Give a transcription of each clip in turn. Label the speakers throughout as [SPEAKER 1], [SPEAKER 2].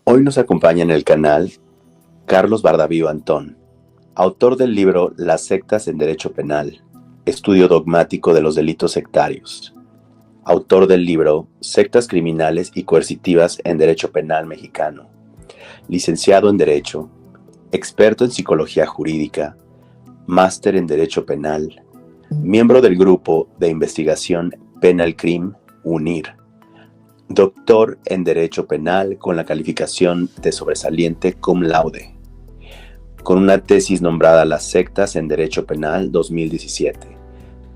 [SPEAKER 1] Hoy nos acompaña en el canal Carlos Bardavío Antón, autor del libro Las sectas en Derecho Penal, estudio dogmático de los delitos sectarios, autor del libro Sectas criminales y coercitivas en Derecho Penal Mexicano, licenciado en Derecho, experto en Psicología Jurídica, máster en Derecho Penal, miembro del Grupo de Investigación Penal Crim UNIR, doctor en Derecho Penal con la calificación de sobresaliente cum laude, con una tesis nombrada Las sectas en Derecho Penal 2017,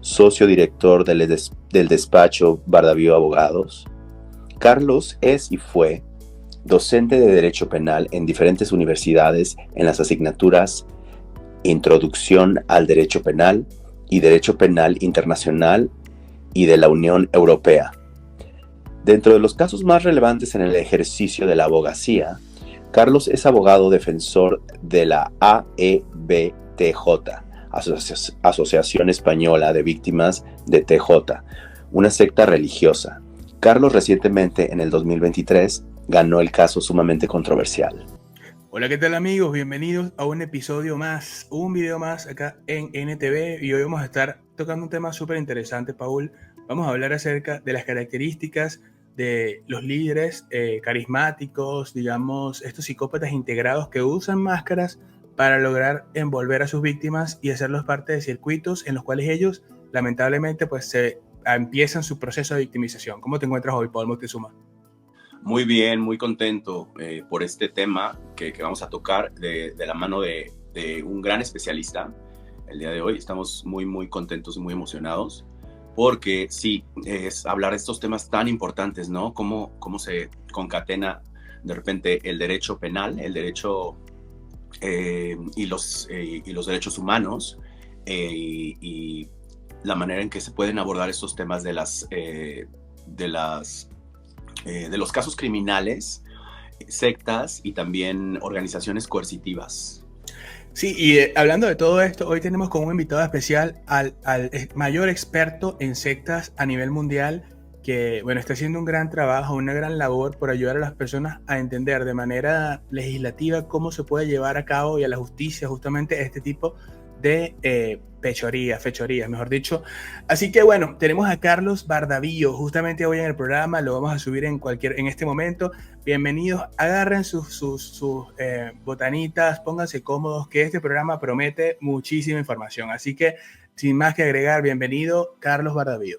[SPEAKER 1] socio director del despacho Bardavío Abogados. Carlos es y fue docente de Derecho Penal en diferentes universidades en las asignaturas Introducción al Derecho Penal y Derecho Penal Internacional y de la Unión Europea. Dentro de los casos más relevantes en el ejercicio de la abogacía, Carlos es abogado defensor de la AEBTJ, Asociación Española de Víctimas de TJ, una secta religiosa. Carlos recientemente, en el 2023, ganó el caso sumamente controversial.
[SPEAKER 2] Hola, ¿qué tal amigos? Bienvenidos a un episodio más, un video más acá en NTV, y hoy vamos a estar tocando un tema súper interesante, Paul. Vamos a hablar acerca de las características de los líderes carismáticos, digamos, estos psicópatas integrados que usan máscaras para lograr envolver a sus víctimas y hacerlos parte de circuitos en los cuales ellos, lamentablemente, pues empiezan su proceso de victimización. ¿Cómo te encuentras hoy, Paul Moctezuma?
[SPEAKER 1] Muy bien, muy contento por este tema que vamos a tocar de la mano de un gran especialista. El día de hoy estamos muy contentos y muy emocionados porque sí, es hablar de estos temas tan importantes, ¿no? Cómo se concatena de repente el derecho penal, el derecho y los derechos humanos y la manera en que se pueden abordar estos temas de los casos criminales, sectas y también organizaciones coercitivas.
[SPEAKER 2] Sí, y hablando de todo esto, hoy tenemos como un invitado especial al mayor experto en sectas a nivel mundial, que bueno, está haciendo un gran trabajo, una gran labor por ayudar a las personas a entender de manera legislativa cómo se puede llevar a cabo y a la justicia justamente este tipo de fechorías, mejor dicho. Así que bueno, tenemos a Carlos Bardavío justamente hoy en el programa, lo vamos a subir en este momento. Bienvenidos, agarren sus botanitas, pónganse cómodos, que este programa promete muchísima información. Así que, sin más que agregar, bienvenido, Carlos Bardavío.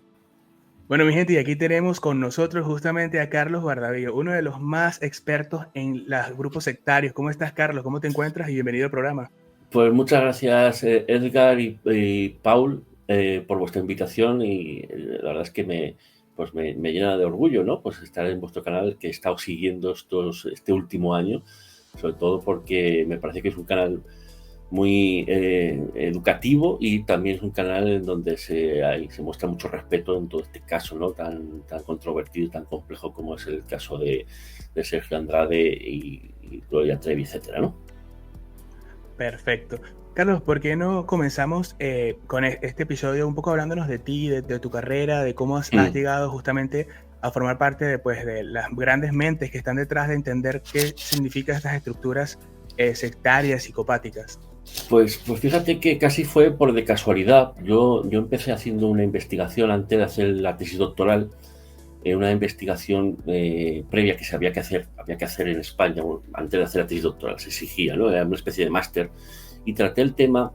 [SPEAKER 2] Bueno, mi gente, y aquí tenemos con nosotros justamente a Carlos Bardavío, uno de los más expertos en los grupos sectarios. ¿Cómo estás, Carlos? ¿Cómo te encuentras? Y bienvenido al programa.
[SPEAKER 3] Pues muchas gracias, Edgar y Paul, por vuestra invitación, y la verdad es que me llena de orgullo, ¿no? Pues estar en vuestro canal, que he estado siguiendo este último año, sobre todo porque me parece que es un canal muy educativo, y también es un canal en donde se muestra mucho respeto en todo este caso, ¿no? Tan controvertido y tan complejo como es el caso de Sergio Andrade y Gloria Trevi, etcétera, ¿no?
[SPEAKER 2] Perfecto. Carlos, ¿por qué no comenzamos con este episodio un poco hablándonos de ti, de tu carrera, de cómo has llegado justamente a formar parte de las grandes mentes que están detrás de entender qué significan estas estructuras sectarias, psicopáticas?
[SPEAKER 3] Pues fíjate que casi fue por de casualidad. Yo empecé haciendo una investigación antes de hacer la tesis doctoral, una investigación previa que había que hacer en España antes de hacer la tesis doctoral, se exigía, ¿no? Era una especie de máster, y traté el tema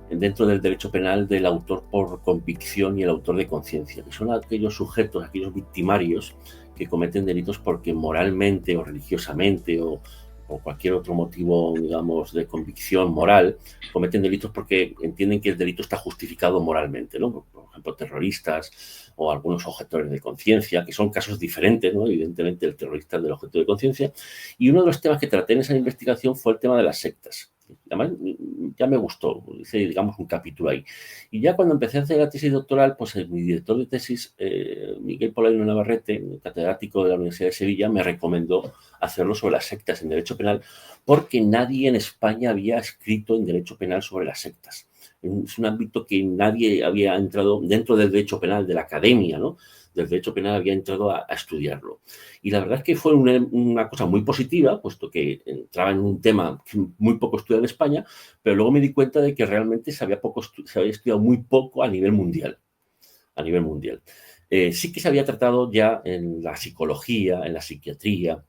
[SPEAKER 3] dentro del derecho penal del autor por convicción y el autor de conciencia, que son aquellos sujetos, aquellos victimarios que cometen delitos porque moralmente o religiosamente o cualquier otro motivo, digamos, de convicción moral, cometen delitos porque entienden que el delito está justificado moralmente, ¿no? Por ejemplo, terroristas o algunos objetores de conciencia, que son casos diferentes, ¿no? Evidentemente, el terrorista es del objeto de conciencia. Y uno de los temas que traté en esa investigación fue el tema de las sectas. Además, ya me gustó, hice, digamos, un capítulo ahí. Y ya cuando empecé a hacer la tesis doctoral, pues mi director de tesis, Miguel Polaino Navarrete, catedrático de la Universidad de Sevilla, me recomendó hacerlo sobre las sectas en derecho penal, porque nadie en España había escrito en derecho penal sobre las sectas. Es un ámbito que nadie había entrado dentro del derecho penal, de la academia, ¿no? Del derecho penal había entrado a estudiarlo. Y la verdad es que fue una cosa muy positiva, puesto que entraba en un tema muy poco estudiado en España, pero luego me di cuenta de que realmente se había estudiado muy poco a nivel mundial. A nivel mundial. Sí que se había tratado ya en la psicología, en la psiquiatría,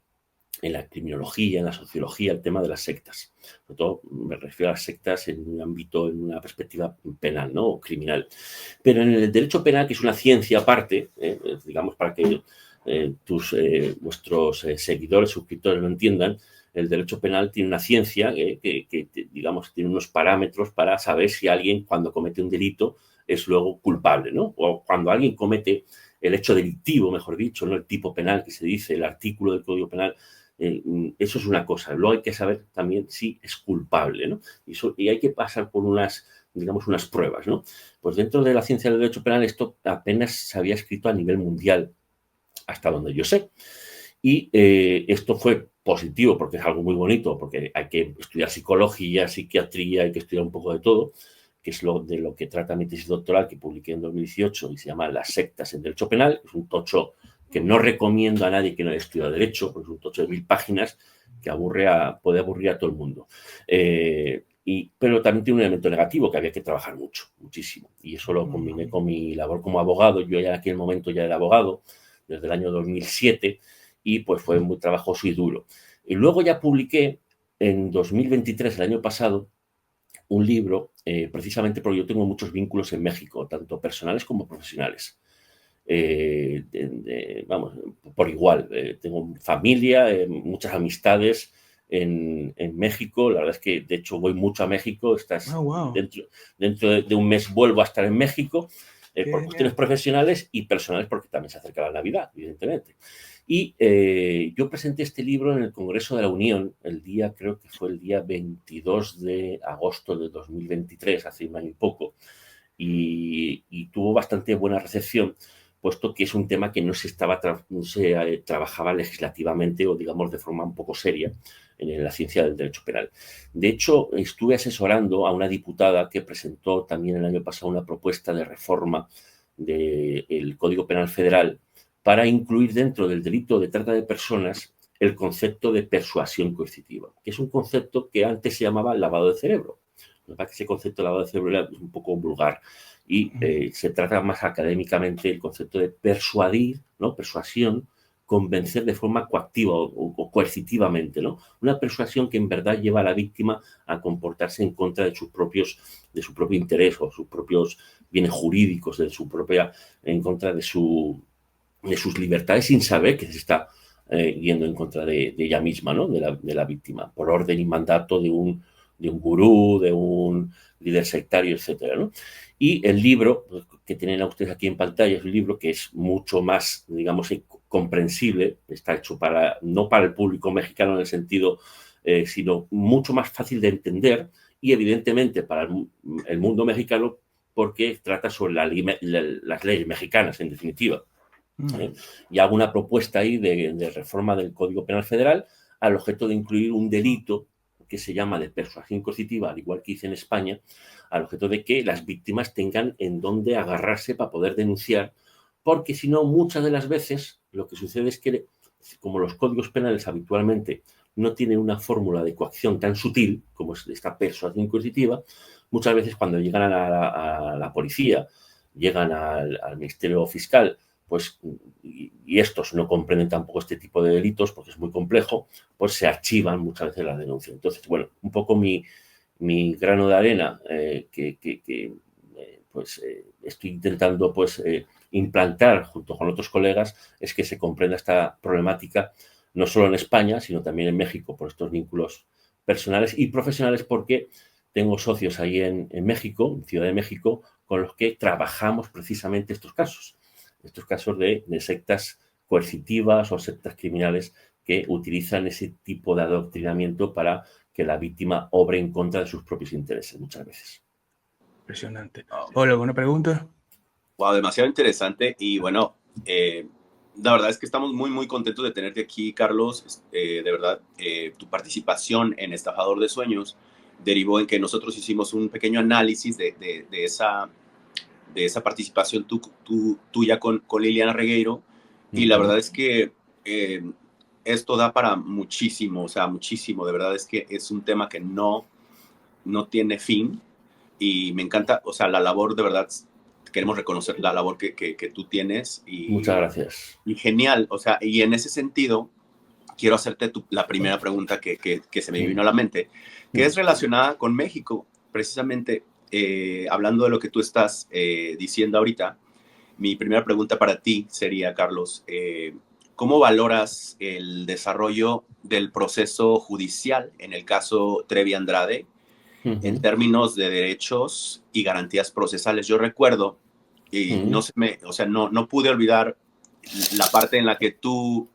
[SPEAKER 3] en la criminología, en la sociología, el tema de las sectas. Sobre todo me refiero a las sectas en un ámbito, en una perspectiva penal, ¿no? O criminal. Pero en el derecho penal, que es una ciencia aparte, digamos, para que vuestros seguidores, suscriptores lo entiendan, el derecho penal tiene una ciencia digamos, tiene unos parámetros para saber si alguien, cuando comete un delito, es luego culpable, ¿no? O cuando alguien comete el hecho delictivo, mejor dicho, ¿no? El tipo penal que se dice, el artículo del Código Penal, eso es una cosa. Luego hay que saber también si es culpable, ¿no? Y hay que pasar por digamos, unas pruebas, ¿no? Pues dentro de la ciencia del derecho penal esto apenas se había escrito a nivel mundial, hasta donde yo sé. Y esto fue positivo porque es algo muy bonito, porque hay que estudiar psicología, psiquiatría, hay que estudiar un poco de todo, que es de lo que trata mi tesis doctoral que publiqué en 2018 y se llama Las sectas en derecho penal. Es un tocho que no recomiendo a nadie que no haya estudiado derecho, porque es un tocho de 1000 páginas que puede aburrir a todo el mundo. Pero también tiene un elemento negativo que había que trabajar mucho, muchísimo. Y eso lo combiné con mi labor como abogado. Yo ya en aquel momento ya era abogado, desde el año 2007, y pues fue muy trabajoso y duro. Y luego ya publiqué en 2023, el año pasado, un libro, precisamente porque yo tengo muchos vínculos en México, tanto personales como profesionales. Vamos, por igual, tengo familia, muchas amistades en México. La verdad es que, de hecho, voy mucho a México.
[SPEAKER 2] Wow.
[SPEAKER 3] Dentro de un mes vuelvo a estar en México por
[SPEAKER 2] Genial.
[SPEAKER 3] cuestiones profesionales y personales, porque también se acerca la Navidad, evidentemente. Y yo presenté este libro en el Congreso de la Unión, creo que fue el día 22 de agosto de 2023, hace un año y poco, y tuvo bastante buena recepción, puesto que es un tema que no se trabajaba legislativamente o, digamos, de forma un poco seria en la ciencia del derecho penal. De hecho, estuve asesorando a una diputada que presentó también el año pasado una propuesta de reforma del Código Penal Federal para incluir dentro del delito de trata de personas el concepto de persuasión coercitiva, que es un concepto que antes se llamaba lavado de cerebro. La verdad que ese concepto de lavado de cerebro es un poco vulgar y se trata más académicamente el concepto de persuadir, ¿no? Persuasión, convencer de forma coactiva o coercitivamente, ¿no? Una persuasión que en verdad lleva a la víctima a comportarse en contra de su propio interés o sus propios bienes jurídicos, en contra de sus libertades, sin saber que se está yendo en contra de ella misma, ¿no? De la víctima, por orden y mandato de un gurú, de un líder sectario, etcétera, ¿no? Y el libro que tienen ustedes aquí en pantalla es un libro que es mucho más, digamos, comprensible, está hecho no para el público mexicano en el sentido, sino mucho más fácil de entender y evidentemente para el mundo mexicano porque trata sobre las leyes mexicanas, en definitiva. Y hago una propuesta ahí de reforma del Código Penal Federal al objeto de incluir un delito que se llama de persuasión coercitiva, al igual que hice en España, al objeto de que las víctimas tengan en dónde agarrarse para poder denunciar, porque si no, muchas de las veces lo que sucede es que, como los códigos penales habitualmente no tienen una fórmula de coacción tan sutil como es esta persuasión coercitiva, muchas veces cuando llegan a la policía, llegan al Ministerio Fiscal, pues, y estos no comprenden tampoco este tipo de delitos porque es muy complejo, pues se archivan muchas veces las denuncias. Entonces, bueno, un poco mi grano de arena estoy intentando implantar junto con otros colegas es que se comprenda esta problemática no solo en España, sino también en México por estos vínculos personales y profesionales, porque tengo socios ahí en México, en Ciudad de México, con los que trabajamos precisamente estos casos de sectas coercitivas o sectas criminales que utilizan ese tipo de adoctrinamiento para que la víctima obre en contra de sus propios intereses muchas veces.
[SPEAKER 2] Impresionante. Hola, ¿alguna pregunta?
[SPEAKER 1] Wow, demasiado interesante y bueno, la verdad es que estamos muy, muy contentos de tenerte aquí, Carlos. De verdad, tu participación en Estafador de Sueños derivó en que nosotros hicimos un pequeño análisis de esa participación tuya con Liliana Regueiro, y la verdad es que esto da para muchísimo, o sea, muchísimo, de verdad es que es un tema que no tiene fin, y me encanta, o sea, la labor, de verdad, queremos reconocer la labor que tú tienes.
[SPEAKER 3] Muchas gracias.
[SPEAKER 1] Y genial, o sea, y en ese sentido, quiero hacerte la primera pregunta que se me vino a la mente, que es relacionada con México, precisamente, hablando de lo que tú estás diciendo ahorita. Mi primera pregunta para ti sería, Carlos, ¿cómo valoras el desarrollo del proceso judicial en el caso Trevi Andrade en términos de derechos y garantías procesales? Yo recuerdo, y no pude olvidar la parte en la que tú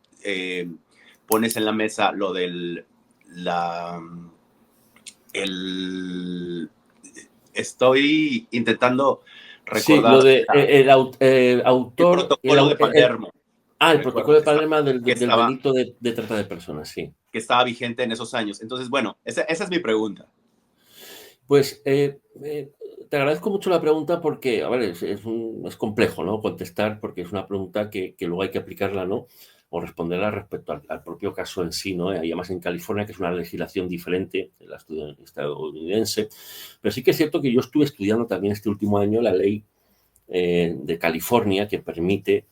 [SPEAKER 1] pones en la mesa lo del estoy intentando recordar.
[SPEAKER 3] Sí, lo de el autor.
[SPEAKER 1] El protocolo de Palermo.
[SPEAKER 3] El protocolo de Palermo del delito de trata de personas, sí.
[SPEAKER 1] Que estaba vigente en esos años. Entonces, bueno, esa es mi pregunta.
[SPEAKER 3] Pues te agradezco mucho la pregunta porque, a ver, es complejo, ¿no?, contestar, porque es una pregunta que luego hay que aplicarla, ¿no?, o responderla respecto al propio caso en sí, ¿no? Y además en California, que es una legislación diferente de la estadounidense. Pero sí que es cierto que yo estuve estudiando también este último año la ley de California, que permite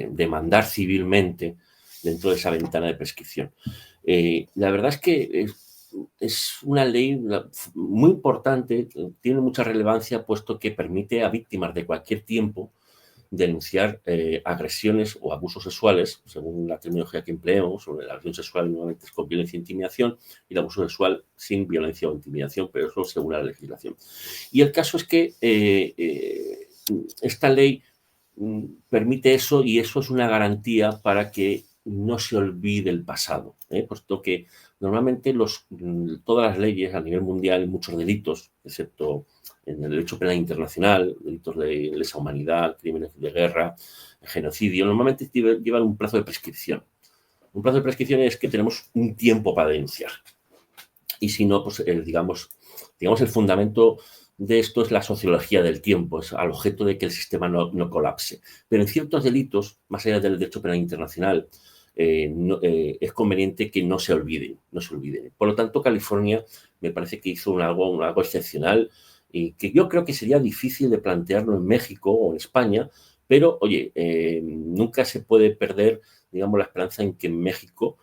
[SPEAKER 3] demandar civilmente dentro de esa ventana de prescripción. La verdad es que es una ley muy importante, tiene mucha relevancia, puesto que permite a víctimas de cualquier tiempo denunciar agresiones o abusos sexuales, según la terminología que empleemos. Sobre la agresión sexual normalmente es con violencia e intimidación, y el abuso sexual sin violencia o intimidación, pero eso según la legislación. Y el caso es que esta ley permite eso, y eso es una garantía para que no se olvide el pasado, puesto que normalmente todas las leyes a nivel mundial, muchos delitos, excepto en el derecho penal internacional, delitos de lesa humanidad, crímenes de guerra, genocidio, normalmente llevan un plazo de prescripción. Un plazo de prescripción es que tenemos un tiempo para denunciar. Y si no, pues digamos el fundamento de esto es la sociología del tiempo, es al objeto de que el sistema no colapse. Pero en ciertos delitos, más allá del derecho penal internacional, es conveniente que no se olviden. Por lo tanto, California me parece que hizo algo excepcional, y que yo creo que sería difícil de plantearlo en México o en España, pero, oye, nunca se puede perder, digamos, la esperanza en que en México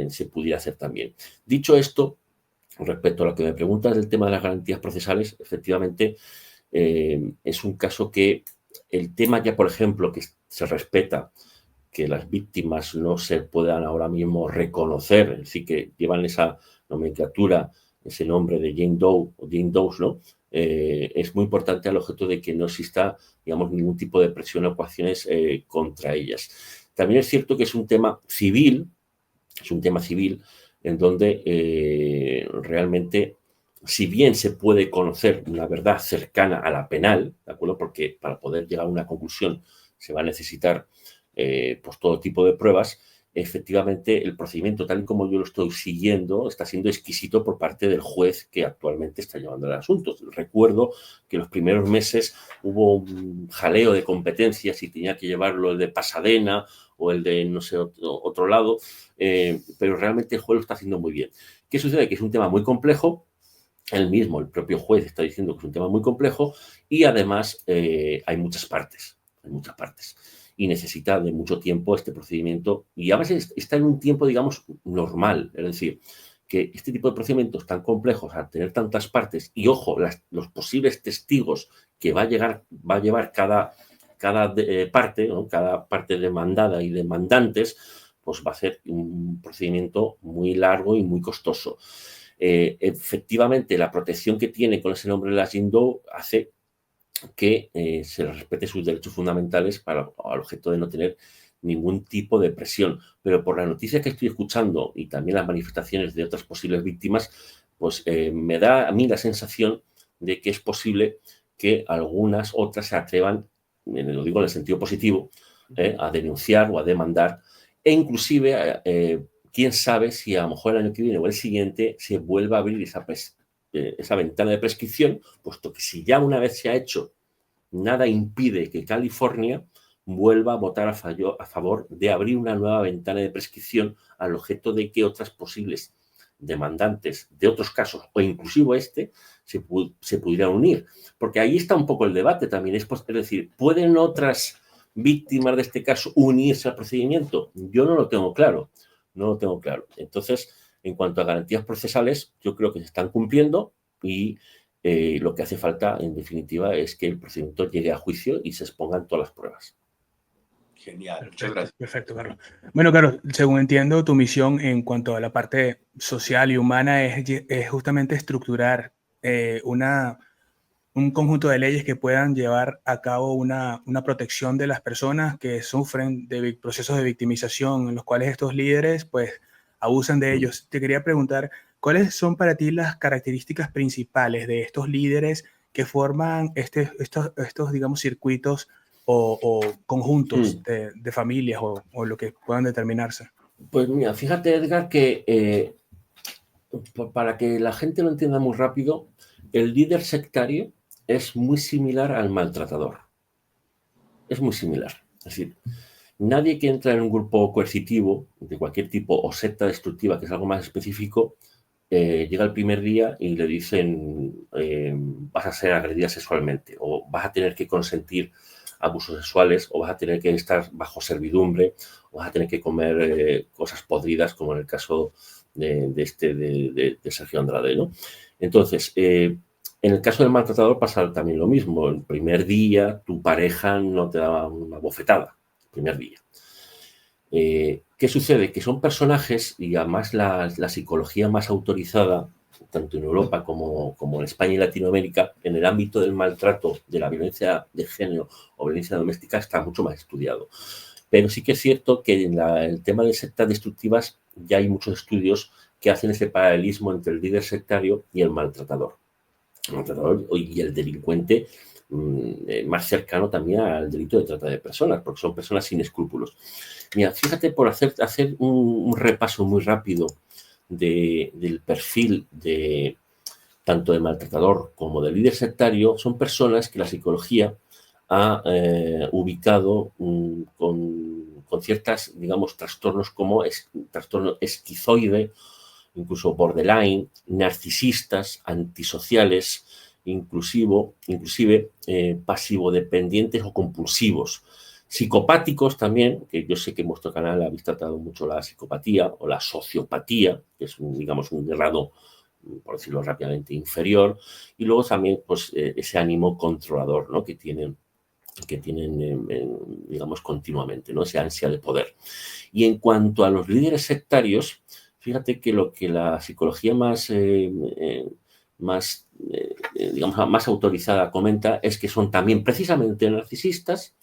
[SPEAKER 3] se pudiera hacer también. Dicho esto, respecto a lo que me preguntas del tema de las garantías procesales, efectivamente, es un caso que el tema ya, por ejemplo, que se respeta que las víctimas no se puedan ahora mismo reconocer, es decir, que llevan esa nomenclatura, ese nombre de Jane Doe o Jane Does, ¿no? Es muy importante al objeto de que no exista, digamos, ningún tipo de presión o coacciones contra ellas. También es cierto que es un tema civil, en donde realmente, si bien se puede conocer una verdad cercana a la penal, ¿de acuerdo?, porque para poder llegar a una conclusión se va a necesitar pues todo tipo de pruebas, efectivamente el procedimiento, tal y como yo lo estoy siguiendo, está siendo exquisito por parte del juez que actualmente está llevando el asunto. Recuerdo que los primeros meses hubo un jaleo de competencias y tenía que llevarlo el de Pasadena o el de no sé otro lado, pero realmente el juez lo está haciendo muy bien. ¿Qué sucede? Que es un tema muy complejo. El propio juez está diciendo que es un tema muy complejo, y además hay muchas partes. Y necesita de mucho tiempo este procedimiento, y a veces está en un tiempo, digamos, normal. Es decir, que este tipo de procedimientos tan complejos, al tener tantas partes, y ojo, los posibles testigos que va a llevar cada parte, ¿no?, cada parte demandada y demandantes, pues va a ser un procedimiento muy largo y muy costoso. Efectivamente, la protección que tiene con ese nombre de la Jane Doe hace que se les respete sus derechos fundamentales al objeto de no tener ningún tipo de presión. Pero por la noticia que estoy escuchando y también las manifestaciones de otras posibles víctimas, pues me da a mí la sensación de que es posible que algunas otras se atrevan, lo digo en el sentido positivo, a denunciar o a demandar, e inclusive quién sabe si a lo mejor el año que viene o el siguiente se vuelva a abrir esa ventana de prescripción, puesto que si ya una vez se ha hecho, nada impide que California vuelva a votar a favor de abrir una nueva ventana de prescripción al objeto de que otras posibles demandantes de otros casos, o inclusive se pudieran unir. Porque ahí está un poco el debate también. Es decir, ¿pueden otras víctimas de este caso unirse al procedimiento? Yo no lo tengo claro. No lo tengo claro. Entonces, en cuanto a garantías procesales, yo creo que se están cumpliendo y lo que hace falta, en definitiva, es que el procedimiento llegue a juicio y se expongan todas las pruebas.
[SPEAKER 1] Genial, muchas gracias.
[SPEAKER 2] Perfecto, Carlos. Bueno, Carlos, según entiendo, tu misión en cuanto a la parte social y humana es justamente estructurar un conjunto de leyes que puedan llevar a cabo una protección de las personas que sufren de procesos de victimización en los cuales estos líderes pues abusan de ellos. Te quería preguntar, ¿cuáles son para ti las características principales de estos líderes que forman estos digamos, circuitos o conjuntos de familias o lo que puedan determinarse?
[SPEAKER 3] Pues mira, fíjate, Edgar, que para que la gente lo entienda muy rápido, el líder sectario es muy similar al maltratador. Es muy similar. Es decir, nadie que entra en un grupo coercitivo de cualquier tipo o secta destructiva, que es algo más específico, llega el primer día y le dicen vas a ser agredida sexualmente o vas a tener que consentir abusos sexuales o vas a tener que estar bajo servidumbre o vas a tener que comer cosas podridas, como en el caso de Sergio Andrade, ¿no? Entonces, en el caso del maltratador pasa también lo mismo. El primer día tu pareja no te da una bofetada, el primer día. ¿Qué sucede? Que son personajes, y además la psicología más autorizada, tanto en Europa como en España y Latinoamérica, en el ámbito del maltrato, de la violencia de género o violencia doméstica, está mucho más estudiado. Pero sí que es cierto que en el tema de sectas destructivas ya hay muchos estudios que hacen ese paralelismo entre el líder sectario y el maltratador. El maltratador y el delincuente más cercano también al delito de trata de personas, porque son personas sin escrúpulos. Mira, fíjate, por hacer un repaso muy rápido del perfil de tanto de maltratador como de líder sectario, son personas que la psicología ha ubicado con ciertas, digamos, trastornos como trastorno esquizoide, incluso borderline, narcisistas, antisociales, inclusive pasivo-dependientes o compulsivos. Psicopáticos también, que yo sé que en vuestro canal habéis tratado mucho la psicopatía o la sociopatía, que es, digamos, un grado, por decirlo rápidamente, inferior. Y luego también pues, ese ánimo controlador, ¿no? que tienen digamos, continuamente, ¿no? Esa ansia de poder. Y en cuanto a los líderes sectarios, fíjate que lo que la psicología digamos, más autorizada comenta es que son también precisamente narcisistas,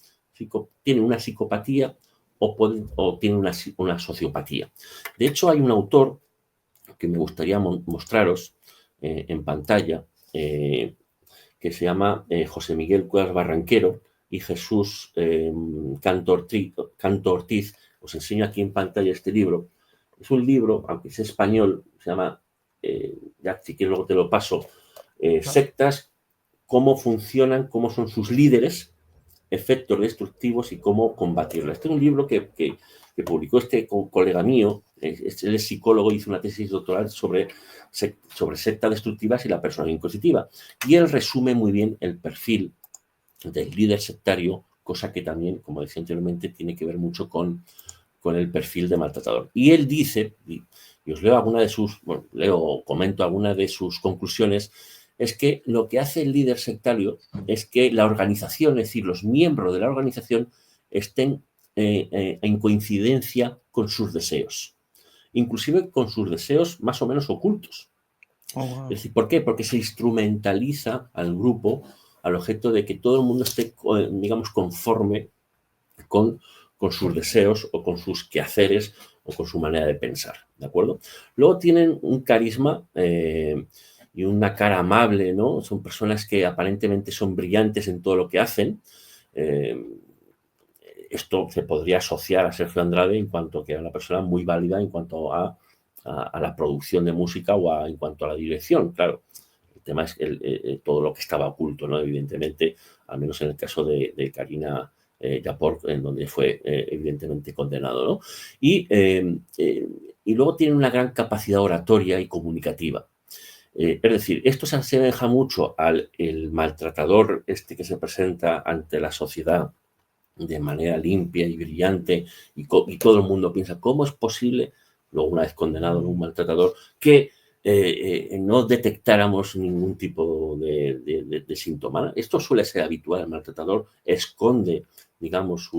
[SPEAKER 3] tienen una psicopatía o tienen una sociopatía. De hecho, hay un autor que me gustaría mostraros en pantalla, que se llama José Miguel Cuevas Barranquero y Jesús Canto Ortiz. Os enseño aquí en pantalla este libro. Es un libro, aunque es español, se llama, ya si quieres luego te lo paso, Sectas, cómo funcionan, cómo son sus líderes, efectos destructivos y cómo combatirlas. Este es un libro que publicó este colega mío, él es psicólogo, hizo una tesis doctoral sobre sectas destructivas y la personalidad impositiva. Y él resume muy bien el perfil del líder sectario, cosa que también, como decía anteriormente, tiene que ver mucho con el perfil de maltratador. Y él dice, y os leo comento alguna de sus conclusiones, es que lo que hace el líder sectario es que la organización, es decir, los miembros de la organización estén en coincidencia con sus deseos, inclusive con sus deseos más o menos ocultos. Oh, wow. Es decir, ¿por qué? Porque se instrumentaliza al grupo al objeto de que todo el mundo esté, digamos, conforme con sus deseos o con sus quehaceres o con su manera de pensar, ¿de acuerdo? Luego tienen un carisma y una cara amable, ¿no? Son personas que aparentemente son brillantes en todo lo que hacen. esto se podría asociar a Sergio Andrade en cuanto que era una persona muy válida en cuanto a la producción de música o en cuanto a la dirección, claro. El tema es todo lo que estaba oculto, ¿no? Evidentemente, al menos en el caso de Karina Yapor, en donde fue evidentemente condenado, ¿no? Y luego tiene una gran capacidad oratoria y comunicativa. Es decir, esto se asemeja mucho al el maltratador este que se presenta ante la sociedad de manera limpia y brillante y todo el mundo piensa, ¿cómo es posible, luego una vez condenado un maltratador, que no detectáramos ningún tipo de síntoma? Esto suele ser habitual. El maltratador esconde, digamos,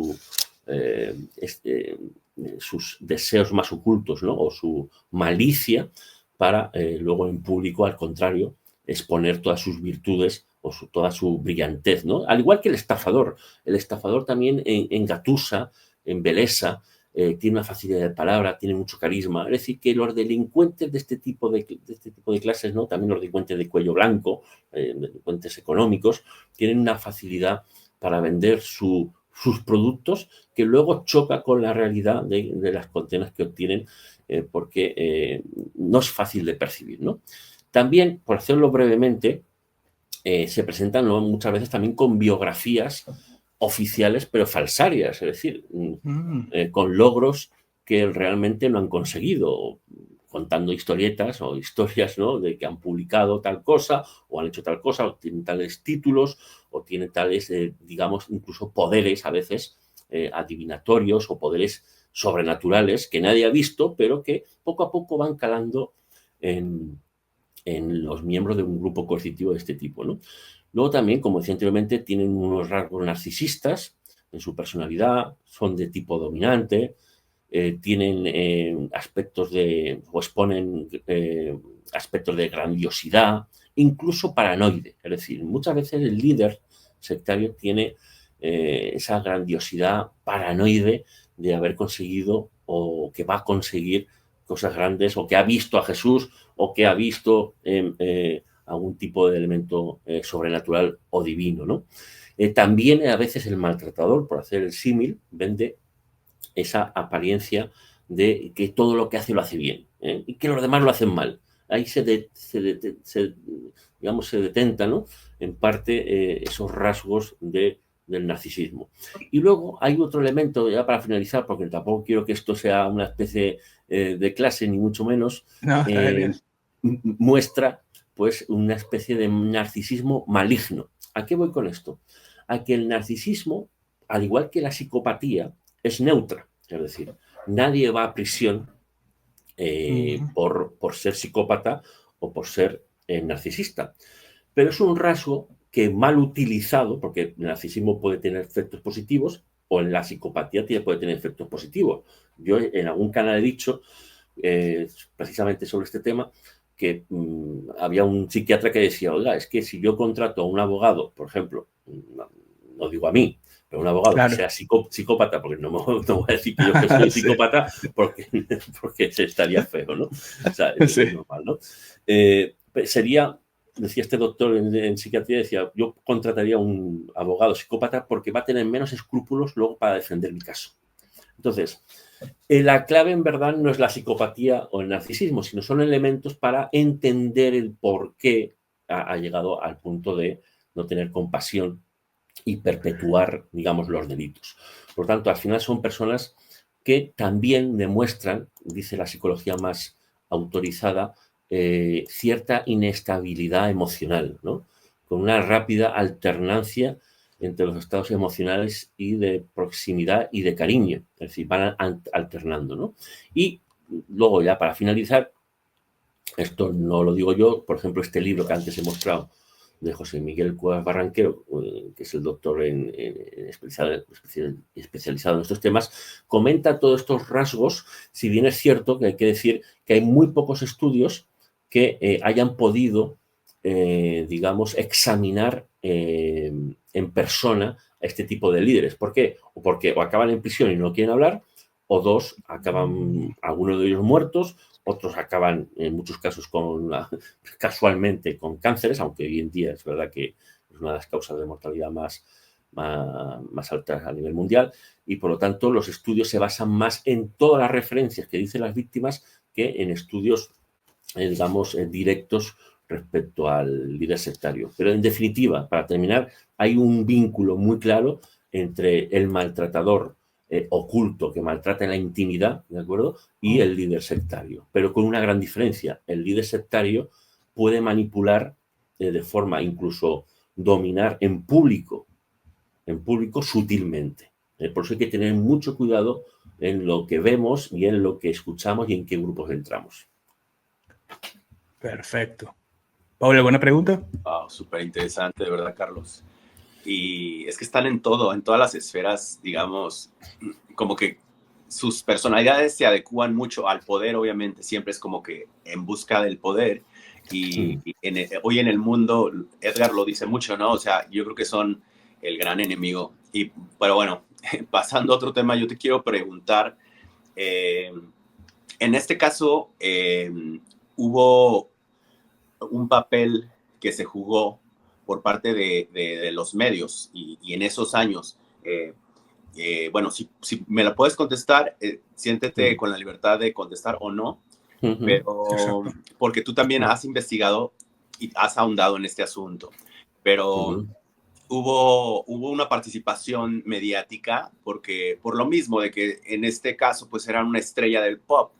[SPEAKER 3] sus deseos más ocultos, ¿no? O su malicia para luego en público, al contrario, exponer todas sus virtudes o toda su brillantez, ¿no? Al igual que el estafador. El estafador también engatusa, embelesa, tiene una facilidad de palabra, tiene mucho carisma. Es decir, que los delincuentes de este tipo de clases, ¿no? También los delincuentes de cuello blanco, delincuentes económicos, tienen una facilidad para vender sus productos que luego choca con la realidad de las condenas que obtienen, porque no es fácil de percibir, ¿no? También, por hacerlo brevemente, se presentan, ¿no?, muchas veces también con biografías oficiales, pero falsarias, es decir, con logros que realmente no han conseguido, contando historietas o historias, ¿no?, de que han publicado tal cosa o han hecho tal cosa, o tienen tales títulos o tienen tales, digamos, incluso poderes a veces adivinatorios o poderes sobrenaturales que nadie ha visto, pero que poco a poco van calando en los miembros de un grupo coercitivo de este tipo, ¿no? Luego también, como decía anteriormente, tienen unos rasgos narcisistas en su personalidad, son de tipo dominante, tienen aspectos o exponen aspectos de grandiosidad, incluso paranoide. Es decir, muchas veces el líder sectario tiene esa grandiosidad paranoide de haber conseguido o que va a conseguir cosas grandes, o que ha visto a Jesús, o que ha visto algún tipo de elemento sobrenatural o divino, ¿no? También a veces el maltratador, por hacer el símil, vende esa apariencia de que todo lo que hace lo hace bien, y que los demás lo hacen mal. Ahí se detenta, ¿no?, en parte esos rasgos del narcisismo. Y luego hay otro elemento, ya para finalizar, porque tampoco quiero que esto sea una especie de clase, ni mucho menos,
[SPEAKER 2] No, está bien.
[SPEAKER 3] muestra pues una especie de narcisismo maligno. ¿A qué voy con esto? A que el narcisismo, al igual que la psicopatía, es neutra. Es decir, nadie va a prisión por ser psicópata o por ser narcisista. Pero es un rasgo que mal utilizado, porque el narcisismo puede tener efectos positivos o en la psicopatía puede tener efectos positivos. Yo en algún canal he dicho, precisamente sobre este tema, que había un psiquiatra que decía, oiga, es que si yo contrato a un abogado, por ejemplo, no digo a mí, pero un abogado que sea psicópata, porque no voy a decir que yo que soy psicópata, porque se estaría feo, ¿no? O sea, es normal, ¿no? Sería, decía este doctor en psiquiatría, decía, yo contrataría a un abogado psicópata porque va a tener menos escrúpulos luego para defender mi caso. Entonces, la clave en verdad no es la psicopatía o el narcisismo, sino son elementos para entender el por qué ha llegado al punto de no tener compasión y perpetuar, digamos, los delitos. Por lo tanto, al final son personas que también demuestran, dice la psicología más autorizada, cierta inestabilidad emocional, ¿no?, con una rápida alternancia entre los estados emocionales y de proximidad y de cariño. Es decir, van alternando, ¿no? Y luego, ya para finalizar, esto no lo digo yo, por ejemplo, este libro que antes he mostrado, de José Miguel Cuevas Barranquero, que es el doctor especializado en estos temas, comenta todos estos rasgos, si bien es cierto que hay que decir que hay muy pocos estudios que hayan podido, digamos, examinar en persona a este tipo de líderes. ¿Por qué? O porque o acaban en prisión y no quieren hablar, o dos, acaban algunos de ellos muertos, otros acaban en muchos casos casualmente con cánceres, aunque hoy en día es verdad que es una de las causas de mortalidad más más altas a nivel mundial, y por lo tanto los estudios se basan más en todas las referencias que dicen las víctimas que en estudios, digamos, directos respecto al líder sectario. Pero en definitiva, para terminar, hay un vínculo muy claro entre el maltratador oculto que maltrata en la intimidad, ¿de acuerdo? Y el líder sectario, pero con una gran diferencia. El líder sectario puede manipular de forma incluso dominar en público sutilmente. Por eso hay que tener mucho cuidado en lo que vemos y en lo que escuchamos y en qué grupos entramos.
[SPEAKER 2] Perfecto. Paul, ¿alguna pregunta?
[SPEAKER 1] Wow, súper interesante, de verdad, Carlos. Y es que están en todo, en todas las esferas, digamos, como que sus personalidades se adecúan mucho al poder, obviamente, siempre es como que en busca del poder. Y hoy en el mundo, Edgar lo dice mucho, ¿no? O sea, yo creo que son el gran enemigo. Pero bueno, pasando a otro tema, yo te quiero preguntar, en este caso, hubo un papel que se jugó por parte de los medios y en esos años, bueno, si me la puedes contestar, siéntete con la libertad de contestar o no, pero porque tú también has investigado y has ahondado en este asunto, pero hubo una participación mediática porque por lo mismo de que en este caso pues era una estrella del pop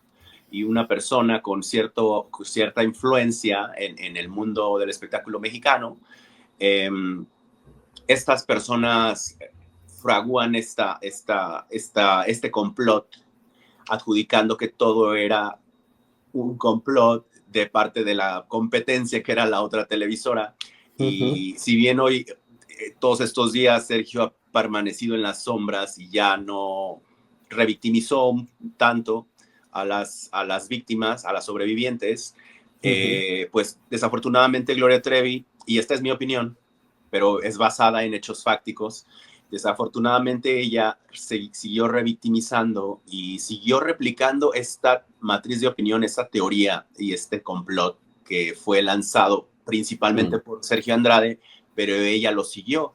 [SPEAKER 1] y una persona con cierta influencia en el mundo del espectáculo mexicano, estas personas fraguan este complot, adjudicando que todo era un complot de parte de la competencia que era la otra televisora. Y si bien hoy, todos estos días, Sergio ha permanecido en las sombras y ya no revictimizó tanto a las víctimas, a las sobrevivientes, pues desafortunadamente Gloria Trevi, y esta es mi opinión, pero es basada en hechos fácticos, desafortunadamente ella siguió revictimizando y siguió replicando esta matriz de opinión, esta teoría y este complot que fue lanzado principalmente por Sergio Andrade, pero ella lo siguió.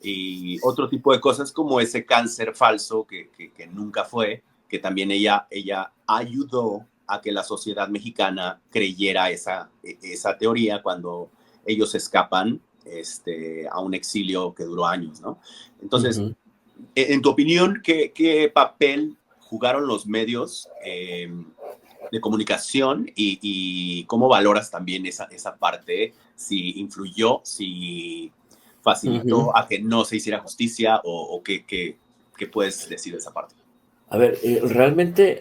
[SPEAKER 1] Y otro tipo de cosas como ese cáncer falso que nunca fue, que también ella ayudó a que la sociedad mexicana creyera esa teoría cuando ellos escapan a un exilio que duró años, ¿no? Entonces, en tu opinión, ¿qué papel jugaron los medios de comunicación y cómo valoras también esa parte? Si influyó, si facilitó a que no se hiciera justicia o qué puedes decir de esa parte.
[SPEAKER 3] A ver, realmente,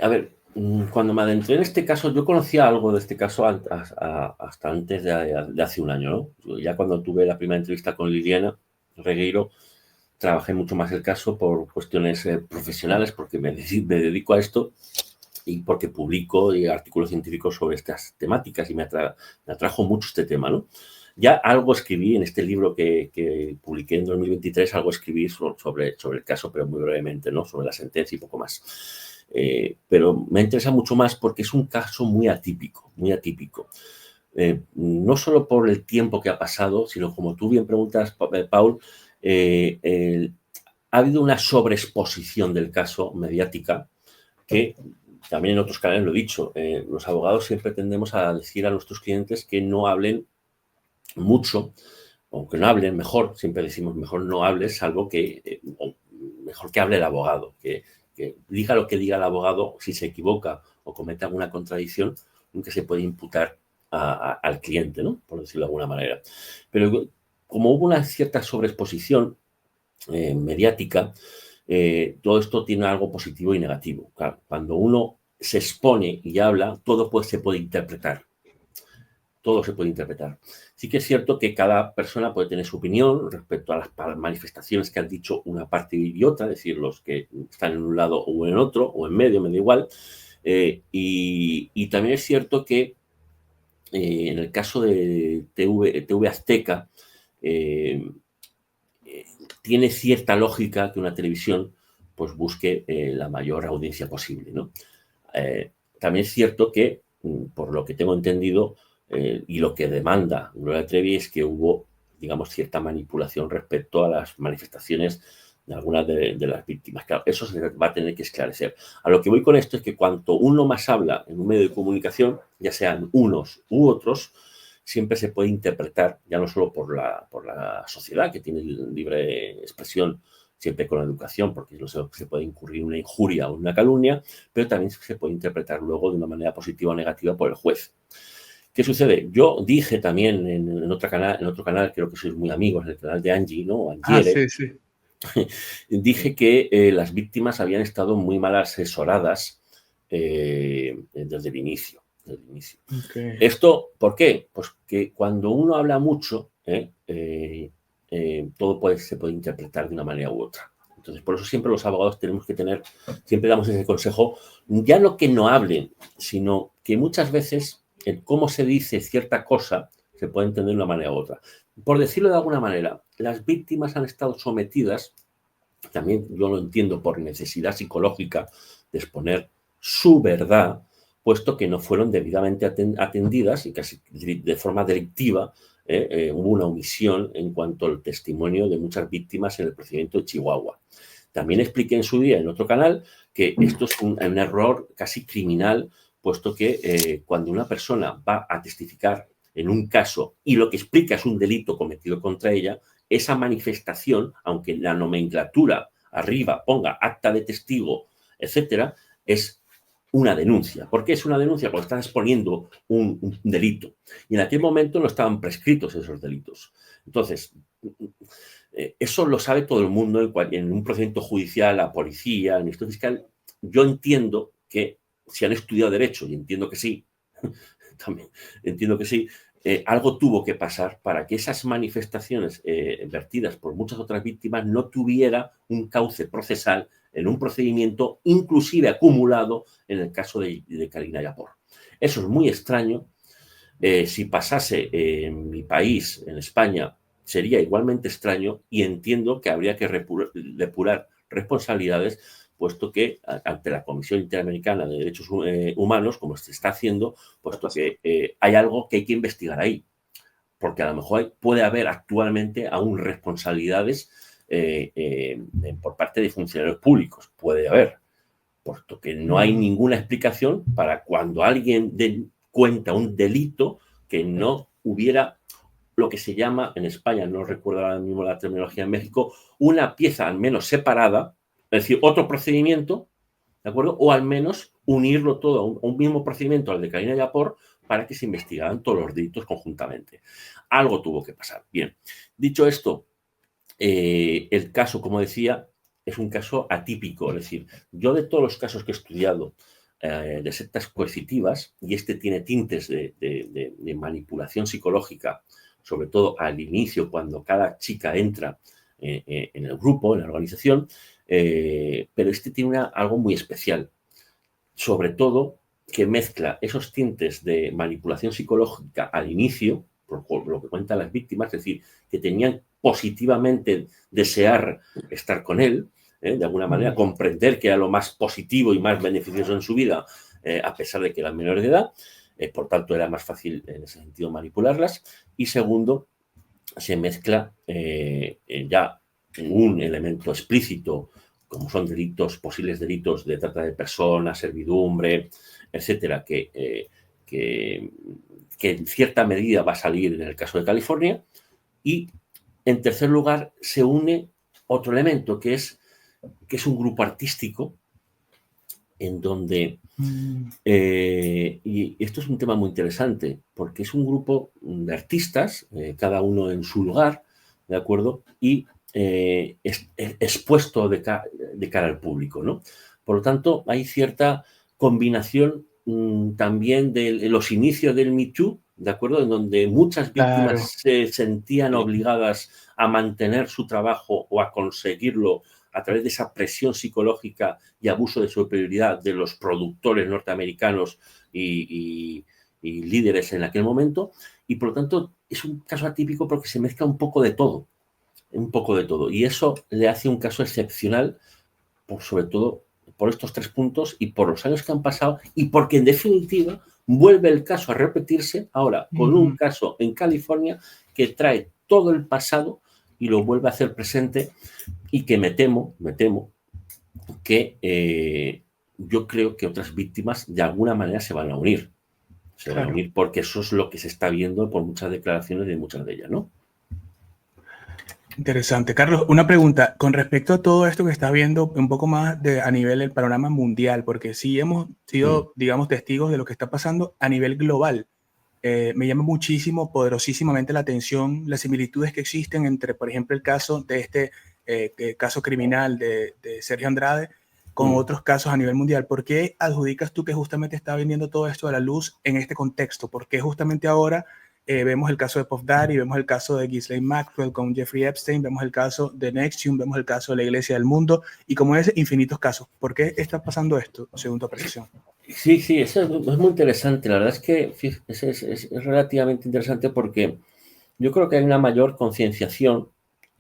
[SPEAKER 3] cuando me adentré en este caso, yo conocía algo de este caso hasta antes de hace un año, ¿no? Ya cuando tuve la primera entrevista con Liliana Regueiro, trabajé mucho más el caso por cuestiones profesionales, porque me dedico a esto y porque publico artículos científicos sobre estas temáticas y me atrajo mucho este tema, ¿no? Ya algo escribí en este libro que publiqué en 2023, algo escribí sobre el caso, pero muy brevemente, ¿no? Sobre la sentencia y poco más. Pero me interesa mucho más porque es un caso muy atípico, muy atípico. No solo por el tiempo que ha pasado, sino como tú bien preguntas, Paul, ha habido una sobreexposición del caso mediática que también en otros canales lo he dicho. Los abogados siempre tendemos a decir a nuestros clientes que no hablen mucho, o que no hablen mejor, siempre decimos mejor no hables, salvo que, mejor que hable el abogado, que diga lo que diga el abogado, si se equivoca o comete alguna contradicción, nunca se puede imputar al cliente, ¿no? Por decirlo de alguna manera. Pero como hubo una cierta sobreexposición mediática, todo esto tiene algo positivo y negativo. Claro, cuando uno se expone y habla, todo se puede interpretar. Todo se puede interpretar. Sí que es cierto que cada persona puede tener su opinión respecto a las manifestaciones que han dicho una parte y otra, es decir, los que están en un lado o en otro, o en medio, me da igual. Y también es cierto que en el caso de TV Azteca, tiene cierta lógica que una televisión pues busque la mayor audiencia posible, ¿no? También es cierto que, por lo que tengo entendido, y lo que demanda Gloria Trevi es que hubo digamos, cierta manipulación respecto a las manifestaciones de algunas de las víctimas. Claro, eso se va a tener que esclarecer. A lo que voy con esto es que cuanto uno más habla en un medio de comunicación, ya sean unos u otros, siempre se puede interpretar, ya no solo por la sociedad, que tiene libre expresión siempre con la educación, porque no se puede incurrir una injuria o una calumnia, pero también se puede interpretar luego de una manera positiva o negativa por el juez. ¿Qué sucede? Yo dije también en otro canal, creo que sois muy amigos, en el canal de Angie, ¿no? Angiere,
[SPEAKER 2] Sí.
[SPEAKER 3] dije que las víctimas habían estado muy mal asesoradas desde el inicio.
[SPEAKER 2] Okay.
[SPEAKER 3] ¿Esto por qué? Pues que cuando uno habla mucho, todo se puede interpretar de una manera u otra. Entonces, por eso siempre los abogados tenemos que tener, siempre damos ese consejo, ya no que no hablen, sino que muchas veces el cómo se dice cierta cosa se puede entender de una manera u otra. Por decirlo de alguna manera, las víctimas han estado sometidas, también yo lo entiendo por necesidad psicológica de exponer su verdad, puesto que no fueron debidamente atendidas y casi de forma delictiva hubo una omisión en cuanto al testimonio de muchas víctimas en el procedimiento de Chihuahua. También expliqué en su día en otro canal que esto es un error casi criminal, puesto que cuando una persona va a testificar en un caso y lo que explica es un delito cometido contra ella, esa manifestación, aunque la nomenclatura arriba ponga acta de testigo, etcétera, es una denuncia. ¿Por qué es una denuncia? Porque están exponiendo un delito. Y en aquel momento no estaban prescritos esos delitos. Entonces, eso lo sabe todo el mundo en un procedimiento judicial, la policía, el Ministerio Fiscal. Yo entiendo que si han estudiado Derecho, y entiendo que sí, también entiendo que sí, algo tuvo que pasar para que esas manifestaciones vertidas por muchas otras víctimas no tuviera un cauce procesal en un procedimiento inclusive acumulado en el caso de Karina Yapor. Eso es muy extraño. Si pasase en mi país, en España, sería igualmente extraño y entiendo que habría que depurar responsabilidades, puesto que ante la Comisión Interamericana de Derechos Humanos, como se está haciendo, puesto que hay algo que hay que investigar ahí, porque a lo mejor puede haber actualmente aún responsabilidades por parte de funcionarios públicos, puede haber, puesto que no hay ninguna explicación para cuando alguien cuenta un delito que no hubiera lo que se llama en España, no recuerdo ahora mismo la terminología en México, una pieza al menos separada, es decir, otro procedimiento, ¿de acuerdo? O al menos unirlo todo a un mismo procedimiento al de Karina Yapor para que se investigaran todos los delitos conjuntamente. Algo tuvo que pasar. Bien, dicho esto, el caso, como decía, es un caso atípico. Es decir, yo de todos los casos que he estudiado de sectas coercitivas, y este tiene tintes de manipulación psicológica, sobre todo al inicio, cuando cada chica entra en el grupo, en la organización, pero este tiene algo muy especial, sobre todo que mezcla esos tintes de manipulación psicológica al inicio, por lo que cuentan las víctimas, es decir, que tenían positivamente desear estar con él, de alguna manera comprender que era lo más positivo y más beneficioso en su vida, a pesar de que eran menores de edad, por tanto era más fácil en ese sentido manipularlas. Y segundo, se mezcla ya un elemento explícito, como son posibles delitos de trata de personas, servidumbre, etcétera, que en cierta medida va a salir en el caso de California. Y en tercer lugar, se une otro elemento que es un grupo artístico en donde, y esto es un tema muy interesante, porque es un grupo de artistas, cada uno en su lugar, ¿de acuerdo? Y expuesto de cara al público, ¿no? Por lo tanto, hay cierta combinación también de los inicios del Me Too, ¿de acuerdo? En donde muchas víctimas se sentían obligadas a mantener su trabajo o a conseguirlo a través de esa presión psicológica y abuso de superioridad de los productores norteamericanos y líderes en aquel momento. Y por lo tanto, es un caso atípico porque se mezcla un poco de todo. Y eso le hace un caso excepcional, sobre todo por estos 3 puntos y por los años que han pasado y porque en definitiva vuelve el caso a repetirse ahora con un caso en California que trae todo el pasado y lo vuelve a hacer presente, y que me temo que yo creo que otras víctimas de alguna manera se van a unir. Se van a unir porque eso es lo que se está viendo por muchas declaraciones de muchas de ellas, ¿no?
[SPEAKER 2] Interesante. Carlos, una pregunta con respecto a todo esto que estás viendo un poco más a nivel del panorama mundial, porque sí hemos sido, digamos, testigos de lo que está pasando a nivel global. Me llama muchísimo, poderosísimamente la atención las similitudes que existen entre, por ejemplo, el caso de este caso criminal de Sergio Andrade con otros casos a nivel mundial. ¿Por qué adjudicas tú que justamente está viniendo todo esto a la luz en este contexto? ¿Por qué justamente ahora vemos el caso de Puff Daddy, vemos el caso de Ghislaine Maxwell con Jeffrey Epstein, vemos el caso de NXIVM, vemos el caso de la Iglesia del Mundo y como es infinitos casos? ¿Por qué está pasando esto, según tu apreciación?
[SPEAKER 3] Sí, eso es muy interesante. La verdad es que es relativamente interesante porque yo creo que hay una mayor concienciación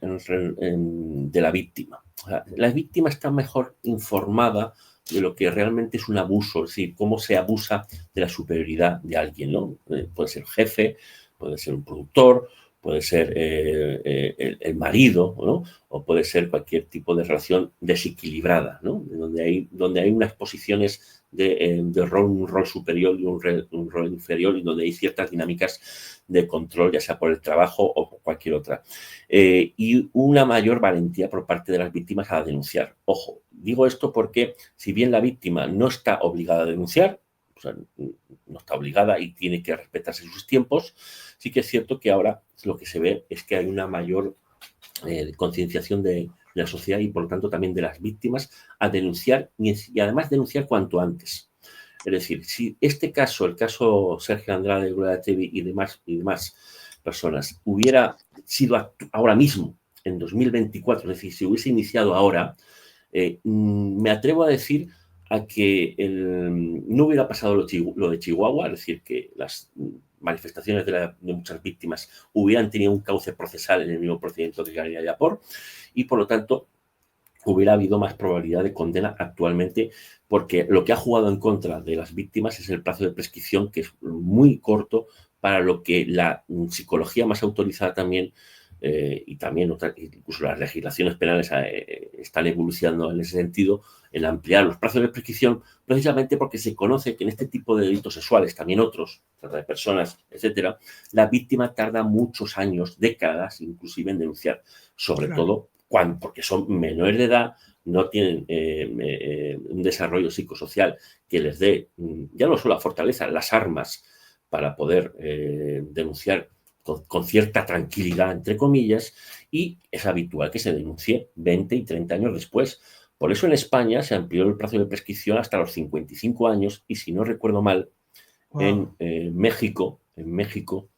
[SPEAKER 3] de la víctima. O sea, la víctima está mejor informada de lo que realmente es un abuso, es decir, cómo se abusa de la superioridad de alguien, ¿no? Puede ser jefe, puede ser un productor, puede ser el marido, ¿no? O puede ser cualquier tipo de relación desequilibrada, ¿no? Donde hay unas posiciones de rol, un rol superior y un rol inferior, y donde hay ciertas dinámicas de control, ya sea por el trabajo o por cualquier otra. Y una mayor valentía por parte de las víctimas a denunciar. Ojo, digo esto porque si bien la víctima no está obligada a denunciar, o sea, no está obligada y tiene que respetarse sus tiempos, sí que es cierto que ahora lo que se ve es que hay una mayor concienciación de la sociedad y por lo tanto también de las víctimas a denunciar y además denunciar cuanto antes. Es decir, si este caso, el caso Sergio Andrade, Gloria Trevi y demás personas, hubiera sido ahora mismo, en 2024, es decir, si hubiese iniciado ahora, me atrevo a decir a que no hubiera pasado lo de Chihuahua, es decir, que las manifestaciones de muchas víctimas hubieran tenido un cauce procesal en el mismo procedimiento de García de Apor, y por lo tanto hubiera habido más probabilidad de condena actualmente, porque lo que ha jugado en contra de las víctimas es el plazo de prescripción, que es muy corto para lo que la psicología más autorizada también, y también incluso las legislaciones penales están evolucionando en ese sentido, en ampliar los plazos de prescripción, precisamente porque se conoce que en este tipo de delitos sexuales, también otros, trata de personas, etcétera, la víctima tarda muchos años, décadas, inclusive en denunciar, sobre todo porque son menores de edad, no tienen un desarrollo psicosocial que les dé, ya no solo la fortaleza, las armas para poder denunciar con cierta tranquilidad, entre comillas, y es habitual que se denuncie 20 y 30 años después. Por eso en España se amplió el plazo de prescripción hasta los 55 años y, si no recuerdo mal, en México, o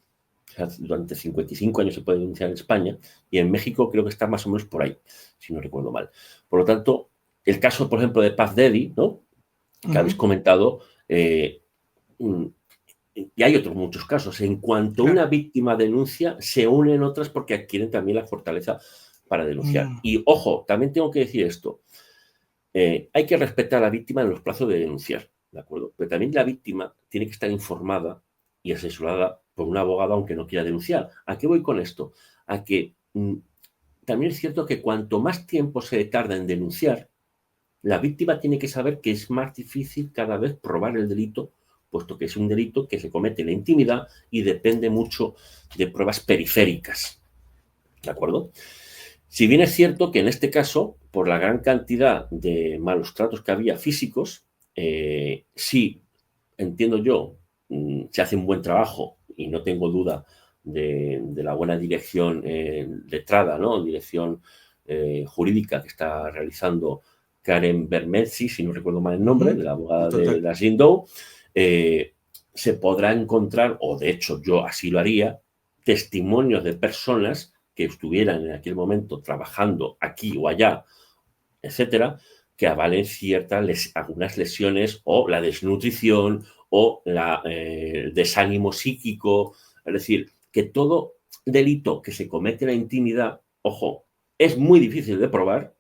[SPEAKER 3] sea, durante 55 años se puede denunciar en España, y en México creo que está más o menos por ahí, si no recuerdo mal. Por lo tanto, el caso, por ejemplo, de Puff Daddy, ¿no?, que habéis comentado, y hay otros muchos casos. En cuanto una víctima denuncia, se unen otras porque adquieren también la fortaleza para denunciar. Y, ojo, también tengo que decir esto. Hay que respetar a la víctima en los plazos de denunciar, ¿de acuerdo? Pero también la víctima tiene que estar informada y asesorada por un abogado, aunque no quiera denunciar. ¿A qué voy con esto? A que también es cierto que cuanto más tiempo se tarda en denunciar, la víctima tiene que saber que es más difícil cada vez probar el delito, puesto que es un delito que se comete en la intimidad y depende mucho de pruebas periféricas, ¿de acuerdo? Si bien es cierto que en este caso, por la gran cantidad de malos tratos que había físicos, sí, entiendo yo, se hace un buen trabajo y no tengo duda de la buena dirección letrada, ¿no?, dirección jurídica que está realizando Karen Bermelsi, si no recuerdo mal el nombre, de la abogada de la Doe, se podrá encontrar, o de hecho yo así lo haría, testimonios de personas que estuvieran en aquel momento trabajando aquí o allá, etcétera, que avalen algunas lesiones o la desnutrición o el desánimo psíquico. Es decir, que todo delito que se comete en la intimidad, ojo, es muy difícil de probar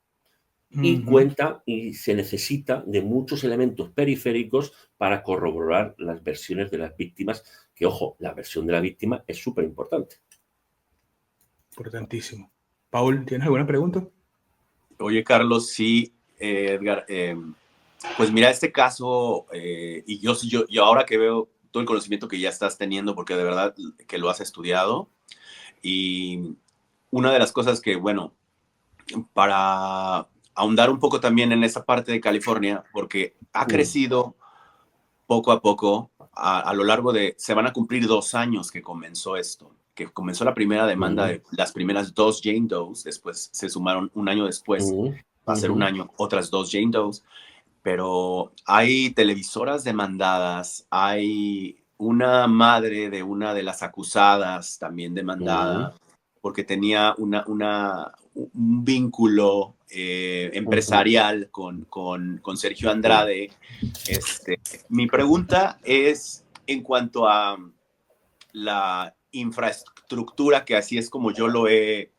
[SPEAKER 3] y cuenta y se necesita de muchos elementos periféricos para corroborar las versiones de las víctimas, que, ojo, la versión de la víctima es súper importante.
[SPEAKER 2] Importantísimo. Paul, ¿tienes alguna pregunta?
[SPEAKER 1] Oye, Carlos, sí, Edgar, pues mira, este caso, y yo ahora que veo todo el conocimiento que ya estás teniendo, porque de verdad que lo has estudiado, y una de las cosas que, bueno, para ahondar un poco también en esa parte de California, porque ha crecido poco a poco, a lo largo de, se van a cumplir 2 años que comenzó esto, que comenzó la primera demanda de las primeras 2 Jane Does, después se sumaron un año después, va a ser un año, otras 2 Jane Does, pero hay televisoras demandadas, hay una madre de una de las acusadas también demandada, porque tenía un vínculo empresarial con Sergio Andrade. Mi pregunta es en cuanto a la infraestructura, que así es como yo lo he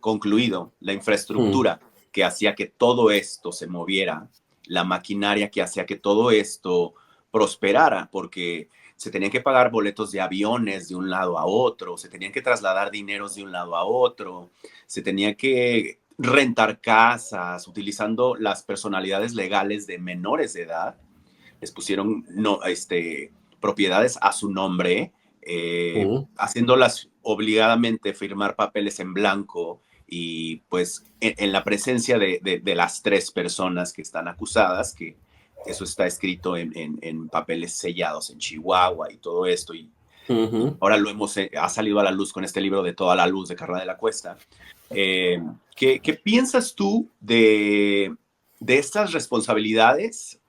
[SPEAKER 1] concluido, la infraestructura que hacía que todo esto se moviera, la maquinaria que hacía que todo esto prosperara, porque se tenían que pagar boletos de aviones de un lado a otro, se tenían que trasladar dineros de un lado a otro, se tenía que rentar casas utilizando las personalidades legales de menores de edad, les pusieron propiedades a su nombre, haciéndolas obligadamente firmar papeles en blanco y pues en la presencia de las 3 personas que están acusadas, que eso está escrito en papeles sellados en Chihuahua y todo esto, y ahora ha salido a la luz con este libro de Toda la Luz de Carla de la Cuesta. ¿Qué piensas tú de estas responsabilidades,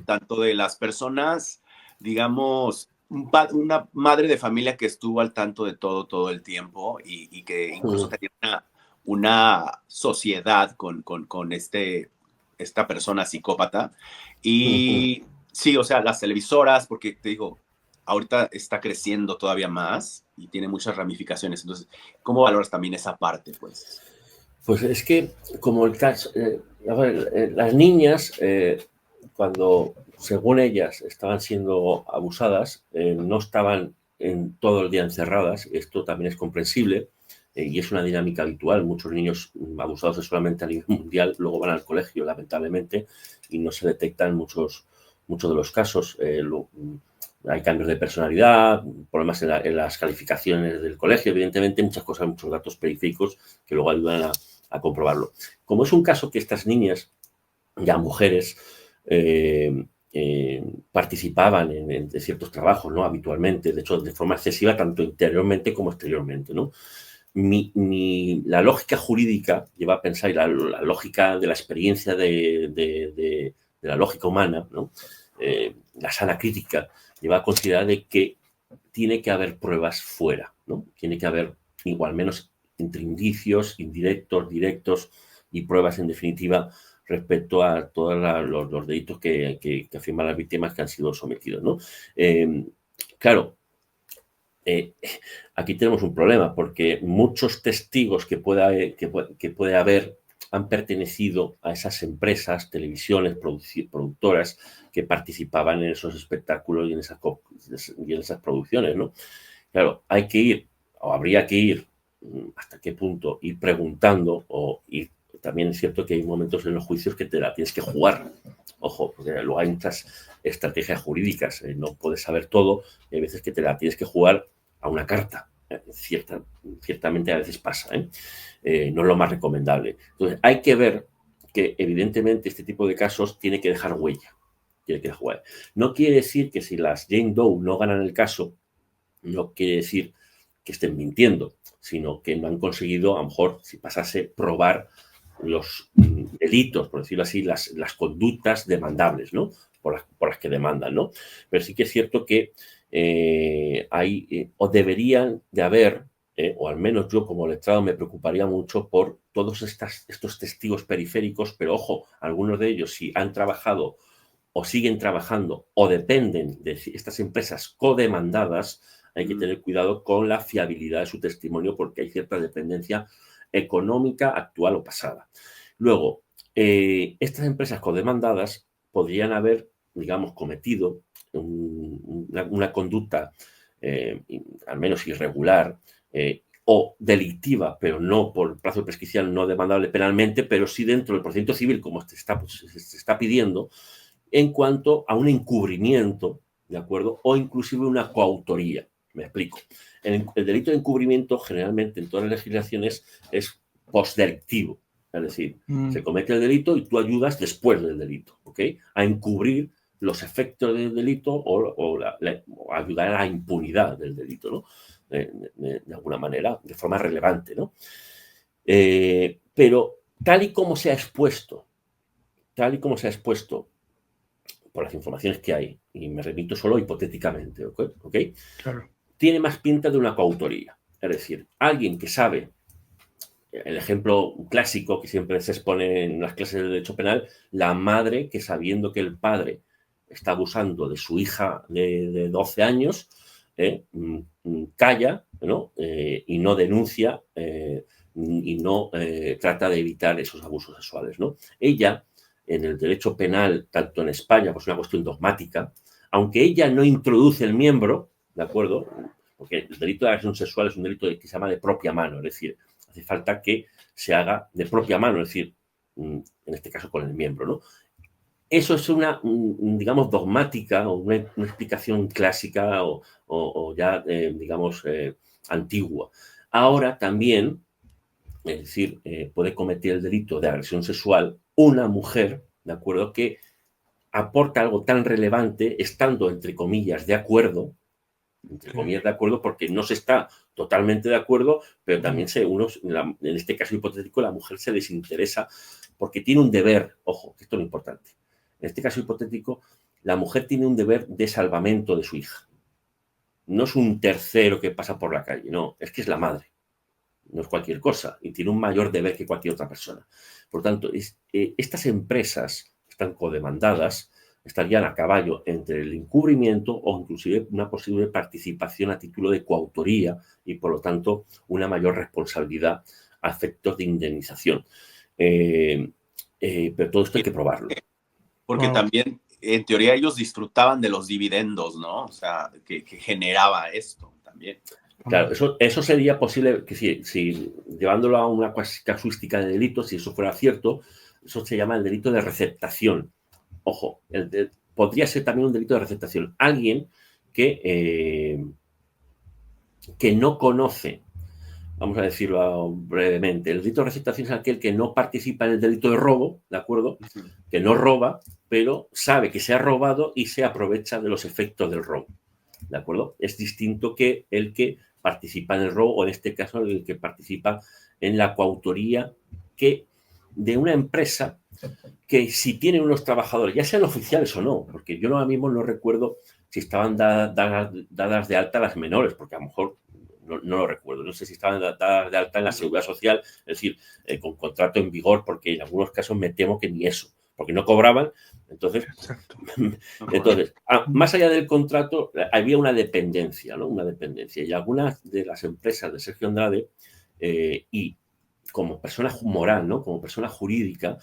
[SPEAKER 1] tanto de las personas, digamos, una madre de familia que estuvo al tanto de todo el tiempo y que incluso tenía una sociedad con esta persona psicópata? Y sí, o sea, las televisoras, porque te digo, ahorita está creciendo todavía más y tiene muchas ramificaciones. Entonces, ¿cómo valoras también esa parte, pues?
[SPEAKER 3] Pues es que, como el caso, las niñas, cuando, según ellas, estaban siendo abusadas, no estaban en todo el día encerradas. Esto también es comprensible y es una dinámica habitual. Muchos niños abusados sexualmente a nivel mundial luego van al colegio, lamentablemente, y no se detectan muchos de los casos. Hay cambios de personalidad, problemas en las calificaciones del colegio, evidentemente, muchas cosas, muchos datos periféricos que luego ayudan a comprobarlo. Como es un caso que estas niñas, ya mujeres, participaban en ciertos trabajos, ¿no? Habitualmente, de hecho, de forma excesiva, tanto interiormente como exteriormente, ¿no? La lógica jurídica lleva a pensar, y la lógica de la experiencia de la lógica humana, ¿no? La sana crítica, lleva a considerar de que tiene que haber pruebas fuera, ¿no? Tiene que haber, igual menos, entre indicios, indirectos, directos y pruebas, en definitiva, respecto a todos los delitos que afirman las víctimas que han sido sometidos, ¿no? Claro, aquí tenemos un problema, porque muchos testigos que puede haber han pertenecido a esas empresas, televisiones, productoras que participaban en esos espectáculos y en esas producciones, ¿no? Claro, hay que ir, o habría que ir, hasta qué punto, ir preguntando, y también es cierto que hay momentos en los juicios que te la tienes que jugar. Ojo, porque luego hay muchas estrategias jurídicas, no puedes saber todo, y hay veces que te la tienes que jugar a una carta. Ciertamente a veces pasa, no es lo más recomendable. Entonces, hay que ver que, evidentemente, este tipo de casos tiene que dejar huella. No quiere decir que si las Jane Doe no ganan el caso, no quiere decir que estén mintiendo, sino que no han conseguido, a lo mejor, si pasase, probar los delitos, por decirlo así, las conductas demandables, ¿no? Por las que demandan, ¿no? Pero sí que es cierto que hay, o deberían de haber, o al menos yo como letrado me preocuparía mucho por todos estos testigos periféricos, pero ojo, algunos de ellos, si han trabajado o siguen trabajando o dependen de estas empresas codemandadas, hay que tener cuidado con la fiabilidad de su testimonio, porque hay cierta dependencia económica actual o pasada. Luego, estas empresas codemandadas podrían haber, digamos, cometido una conducta al menos irregular, o delictiva, pero no por plazo prescripción, no demandable penalmente, pero sí dentro del procedimiento civil, como se está pidiendo, en cuanto a un encubrimiento, ¿de acuerdo? O inclusive una coautoría. Me explico. El delito de encubrimiento, generalmente en todas las legislaciones, es postdelictivo. Es decir, se comete el delito y tú ayudas después del delito, ¿ok? A encubrir los efectos del delito o ayudar a la impunidad del delito, ¿no? De alguna manera, de forma relevante, ¿no? Pero tal y como se ha expuesto por las informaciones que hay, y me remito solo hipotéticamente, ¿ok?
[SPEAKER 2] Claro.
[SPEAKER 3] Tiene más pinta de una coautoría. Es decir, alguien que sabe, el ejemplo clásico que siempre se expone en las clases de derecho penal, la madre que sabiendo que el padre está abusando de su hija de 12 años, calla, ¿no? Y no denuncia y no trata de evitar esos abusos sexuales, ¿no? Ella, en el derecho penal, tanto en España, pues es una cuestión dogmática, aunque ella no introduce el miembro, ¿de acuerdo? Porque el delito de agresión sexual es un delito que se llama de propia mano, es decir, hace falta que se haga de propia mano, es decir, en este caso con el miembro, ¿no? Eso es una, digamos, dogmática o una explicación clásica o ya, digamos, antigua. Ahora también, es decir, puede cometer el delito de agresión sexual una mujer, ¿de acuerdo?, que aporta algo tan relevante estando, entre comillas, de acuerdo, porque no se está totalmente de acuerdo, pero también en este caso hipotético, la mujer se desinteresa porque tiene un deber, ojo, que esto es lo importante. En este caso hipotético, la mujer tiene un deber de salvamento de su hija. No es un tercero que pasa por la calle, no, es que es la madre. No es cualquier cosa y tiene un mayor deber que cualquier otra persona. Por tanto, estas empresas están codemandadas, estarían a caballo entre el encubrimiento o inclusive una posible participación a título de coautoría y, por lo tanto, una mayor responsabilidad a efectos de indemnización. Pero todo esto hay que probarlo.
[SPEAKER 1] Porque también, en teoría, ellos disfrutaban de los dividendos, ¿no? O sea, que generaba esto también.
[SPEAKER 3] Claro, eso sería posible, que si llevándolo a una casuística de delitos, si eso fuera cierto, eso se llama el delito de receptación. Ojo, podría ser también un delito de receptación. Alguien que no conoce, vamos a decirlo brevemente, el delito de receptación es aquel que no participa en el delito de robo, ¿de acuerdo? Que no roba, pero sabe que se ha robado y se aprovecha de los efectos del robo, ¿de acuerdo? Es distinto que el que participa en el robo o, en este caso, el que participa en la coautoría de una empresa que, si tiene unos trabajadores, ya sean oficiales o no, porque yo ahora mismo no recuerdo si estaban dadas de alta las menores, porque a lo mejor no lo recuerdo, no sé si estaban dadas de alta en la Seguridad Social, es decir, con contrato en vigor, porque en algunos casos me temo que ni eso, porque no cobraban. Entonces, más allá del contrato, había una dependencia, ¿no? Una dependencia. Y algunas de las empresas de Sergio Andrade, y como persona moral, ¿no? Como persona jurídica,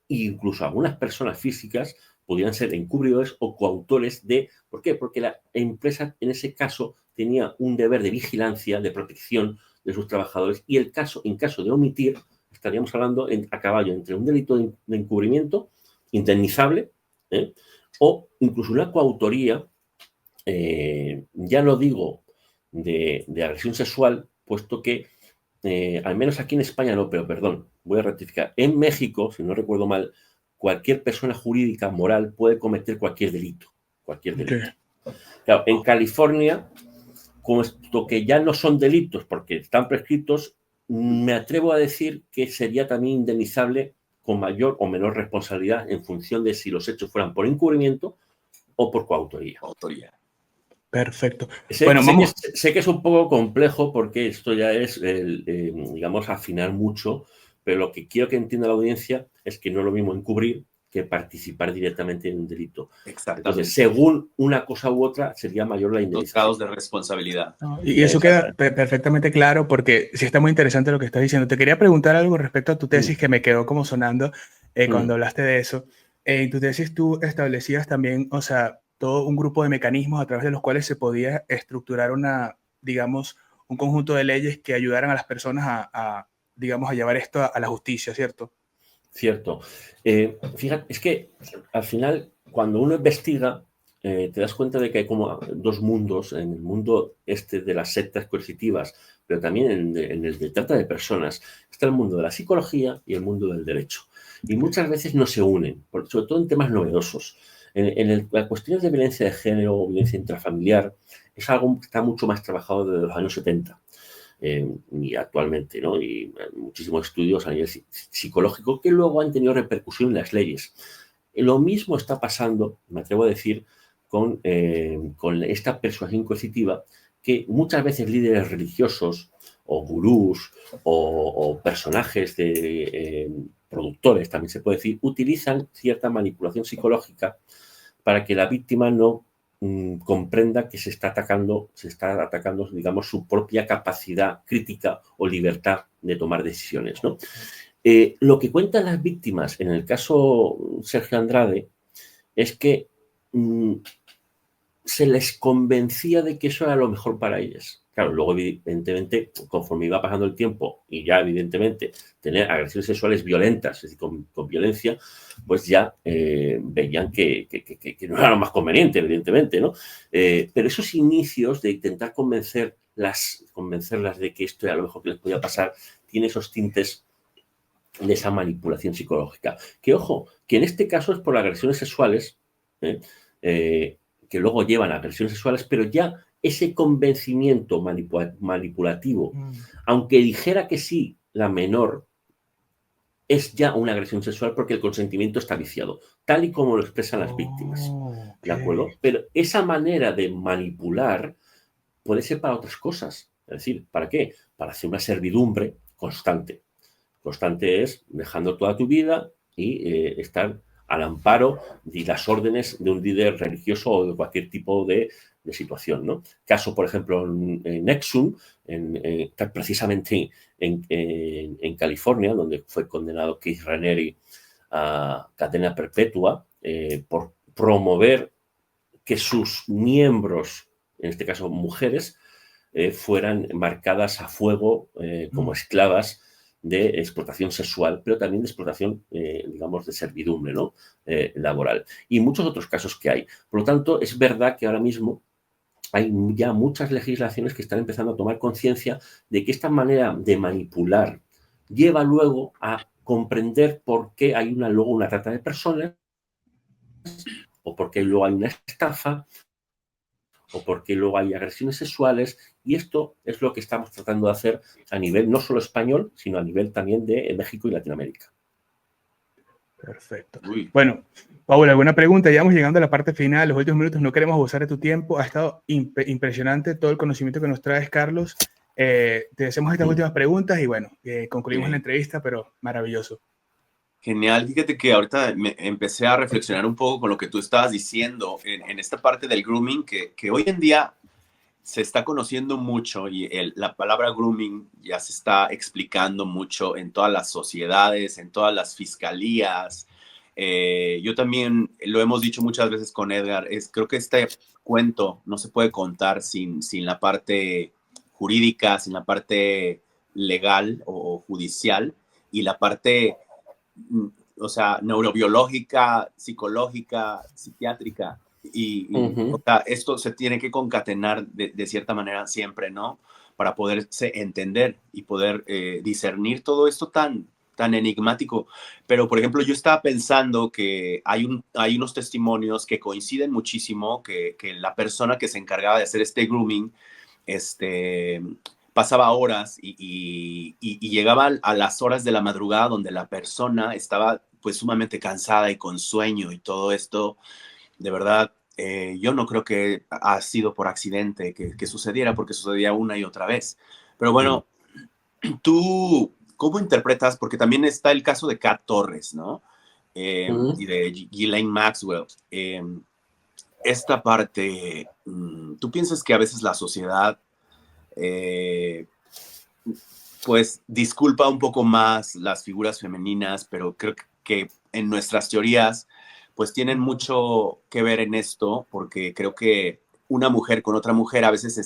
[SPEAKER 3] incluso algunas personas físicas podían ser encubridores o coautores de... ¿Por qué? Porque la empresa, en ese caso, tenía un deber de vigilancia, de protección de sus trabajadores, y en caso de omitir, estaríamos hablando a caballo entre un delito de encubrimiento indemnizable, o incluso una coautoría, ya no digo de agresión sexual, puesto que al menos aquí en España no, pero perdón, voy a rectificar. En México, si no recuerdo mal, cualquier persona jurídica moral puede cometer cualquier delito. Cualquier delito. Claro, en California, como esto que ya no son delitos porque están prescritos, me atrevo a decir que sería también indemnizable con mayor o menor responsabilidad en función de si los hechos fueran por encubrimiento o por coautoría.
[SPEAKER 2] Perfecto.
[SPEAKER 3] Sé que es un poco complejo porque esto ya es, digamos, afinar mucho, pero lo que quiero que entienda la audiencia es que no es lo mismo encubrir que participar directamente en un delito.
[SPEAKER 1] Exactamente.
[SPEAKER 3] Entonces, según una cosa u otra, sería mayor la indemnización.
[SPEAKER 1] Los grados de responsabilidad.
[SPEAKER 2] Y eso queda perfectamente claro, porque sí está muy interesante lo que estás diciendo. Te quería preguntar algo respecto a tu tesis que me quedó como sonando cuando hablaste de eso. En tu tesis tú establecías también, o sea, todo un grupo de mecanismos a través de los cuales se podía estructurar una, digamos, un conjunto de leyes que ayudaran a las personas digamos, a llevar esto a la justicia, ¿cierto?
[SPEAKER 3] Cierto. Fíjate, es que al final, cuando uno investiga, te das cuenta de que hay como dos mundos, en el mundo este de las sectas coercitivas, pero también en el de trata de personas. Está el mundo de la psicología y el mundo del derecho. Y muchas veces no se unen, sobre todo en temas novedosos. Las cuestiones de violencia de género o violencia intrafamiliar es algo que está mucho más trabajado desde los años 70. Y actualmente, ¿no? Y muchísimos estudios a nivel psicológico que luego han tenido repercusión en las leyes. Lo mismo está pasando, me atrevo a decir, con esta persuasión coercitiva que muchas veces líderes religiosos o gurús o personajes de productores, también se puede decir, utilizan cierta manipulación psicológica para que la víctima no comprenda que se está atacando, digamos, su propia capacidad crítica o libertad de tomar decisiones, ¿no? Lo que cuentan las víctimas, en el caso Sergio Andrade, es que se les convencía de que eso era lo mejor para ellas. Claro, luego evidentemente, conforme iba pasando el tiempo y ya evidentemente tener agresiones sexuales violentas, es decir, con violencia, pues ya veían que no era lo más conveniente, evidentemente, ¿no? Pero esos inicios de intentar convencerlas de que esto era lo mejor que les podía pasar, tiene esos tintes de esa manipulación psicológica. Que, ojo, que en este caso es por agresiones sexuales, que luego llevan a agresiones sexuales, pero ya ese convencimiento manipulativo, aunque dijera que sí, la menor, es ya una agresión sexual porque el consentimiento está viciado, tal y como lo expresan las víctimas.
[SPEAKER 2] Okay.
[SPEAKER 3] ¿De acuerdo? Pero esa manera de manipular puede ser para otras cosas. Es decir, ¿para qué? Para hacer una servidumbre constante. Constante es dejando toda tu vida y estar al amparo de las órdenes de un líder religioso o de cualquier tipo de situación, ¿no? Caso, por ejemplo, en Nexum, precisamente en California, donde fue condenado Keith Raniere a cadena perpetua por promover que sus miembros, en este caso mujeres, fueran marcadas a fuego como esclavas de explotación sexual, pero también de explotación, digamos, de servidumbre, ¿no? Laboral. Y muchos otros casos que hay. Por lo tanto, es verdad que ahora mismo hay ya muchas legislaciones que están empezando a tomar conciencia de que esta manera de manipular lleva luego a comprender por qué hay luego una trata de personas o por qué luego hay una estafa o porque luego hay agresiones sexuales, y esto es lo que estamos tratando de hacer a nivel no solo español, sino a nivel también de México y Latinoamérica.
[SPEAKER 2] Perfecto. Bueno, Paul, ¿alguna pregunta? Ya vamos llegando a la parte final, los últimos minutos, no queremos abusar de tu tiempo. Ha estado impresionante todo el conocimiento que nos traes, Carlos. Te hacemos estas últimas preguntas y bueno, concluimos la entrevista, pero maravilloso.
[SPEAKER 1] Genial, fíjate que ahorita me empecé a reflexionar un poco con lo que tú estabas diciendo en esta parte del grooming, que hoy en día se está conociendo mucho y la palabra grooming ya se está explicando mucho en todas las sociedades, en todas las fiscalías. Yo también lo hemos dicho muchas veces con Edgar, creo que este cuento no se puede contar sin la parte jurídica, sin la parte legal o judicial y la parte, o sea, neurobiológica, psicológica, psiquiátrica. O sea, esto se tiene que concatenar de cierta manera siempre, ¿no? Para poderse entender y poder discernir todo esto tan enigmático. Pero, por ejemplo, yo estaba pensando que hay unos testimonios que coinciden muchísimo, que la persona que se encargaba de hacer este grooming, pasaba horas y llegaba a las horas de la madrugada donde la persona estaba pues sumamente cansada y con sueño y todo esto. De verdad, yo no creo que ha sido por accidente que sucediera, porque sucedía una y otra vez. Pero bueno, tú, ¿cómo interpretas? Porque también está el caso de Kat Torres, ¿no? Y de Ghislaine Maxwell. Esta parte, ¿tú piensas que a veces la sociedad pues disculpa un poco más las figuras femeninas, pero creo que en nuestras teorías pues tienen mucho que ver en esto, porque creo que una mujer con otra mujer a veces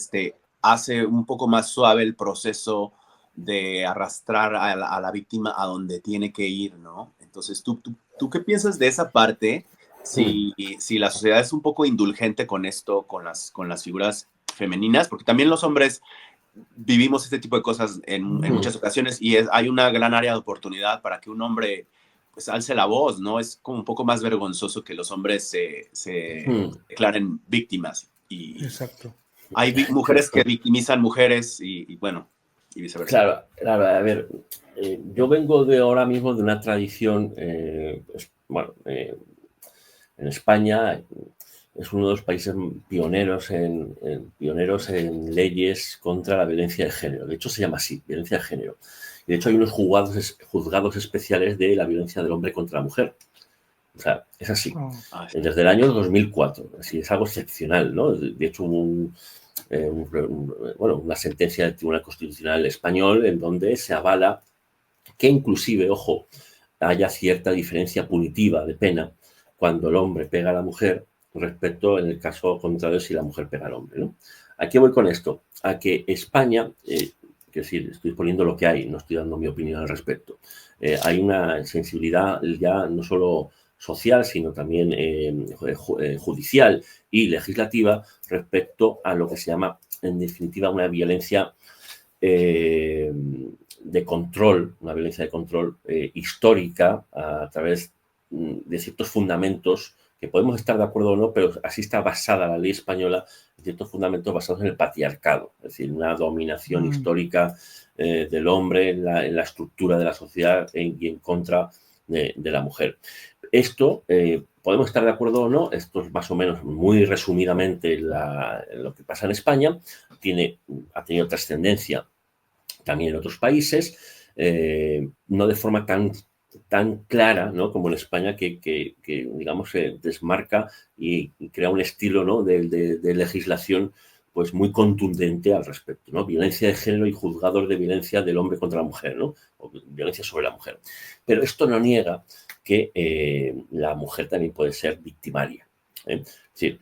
[SPEAKER 1] hace un poco más suave el proceso de arrastrar a la víctima a donde tiene que ir, ¿no? Entonces, ¿tú qué piensas de esa parte? Si la sociedad es un poco indulgente con esto, con las figuras femeninas, porque también los hombres vivimos este tipo de cosas en muchas ocasiones y hay una gran área de oportunidad para que un hombre pues alce la voz, ¿no? Es como un poco más vergonzoso que los hombres se declaren víctimas y
[SPEAKER 2] Exacto.
[SPEAKER 1] hay mujeres que victimizan mujeres y bueno, y viceversa.
[SPEAKER 3] Claro, claro, a ver, yo vengo de ahora mismo de una tradición, bueno, en España es uno de los países pioneros pioneros en leyes contra la violencia de género. De hecho, se llama así, violencia de género. Y de hecho, hay unos juzgados especiales de la violencia del hombre contra la mujer. O sea, es así. Desde el año 2004. Así, es algo excepcional, ¿no? De hecho, hubo una sentencia del Tribunal Constitucional Español en donde se avala que inclusive, ojo, haya cierta diferencia punitiva de pena cuando el hombre pega a la mujer respecto en el caso contrario si la mujer pega al hombre, ¿no? ¿A qué voy con esto? A que España, es decir, estoy poniendo lo que hay, no estoy dando mi opinión al respecto. Hay una sensibilidad ya no solo social, sino también judicial y legislativa respecto a lo que se llama, en definitiva, una violencia de control, una violencia de control histórica a través de ciertos fundamentos que podemos estar de acuerdo o no, pero así está basada la ley española en ciertos fundamentos basados en el patriarcado, es decir, una dominación histórica del hombre en la estructura de la sociedad y en contra de la mujer. Esto, podemos estar de acuerdo o no, esto es más o menos muy resumidamente lo que pasa en España, ha tenido trascendencia también en otros países, no de forma tan clara, ¿no?, como en España, que digamos, se desmarca y crea un estilo, ¿no?, de legislación pues muy contundente al respecto, ¿no? Violencia de género y juzgados de violencia del hombre contra la mujer, ¿no? O violencia sobre la mujer. Pero esto no niega que la mujer también puede ser victimaria, ¿eh? Es decir,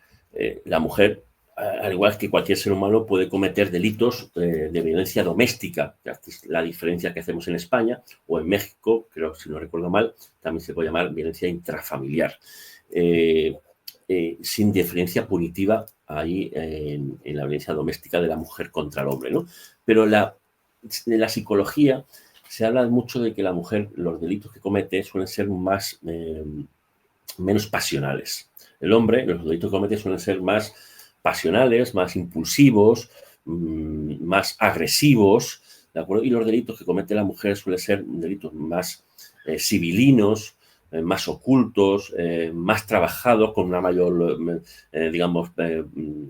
[SPEAKER 3] la mujer, al igual que cualquier ser humano, puede cometer delitos de violencia doméstica, que es la diferencia que hacemos en España, o en México, creo, si no recuerdo mal, también se puede llamar violencia intrafamiliar, sin diferencia punitiva ahí en la violencia doméstica de la mujer contra el hombre, ¿no? Pero en la psicología se habla mucho de que la mujer, los delitos que comete suelen ser menos pasionales. El hombre, los delitos que comete suelen ser más pasionales, más impulsivos, más agresivos, ¿de acuerdo? Y los delitos que comete la mujer suelen ser delitos más civilinos, más ocultos, más trabajados, con una mayor, digamos,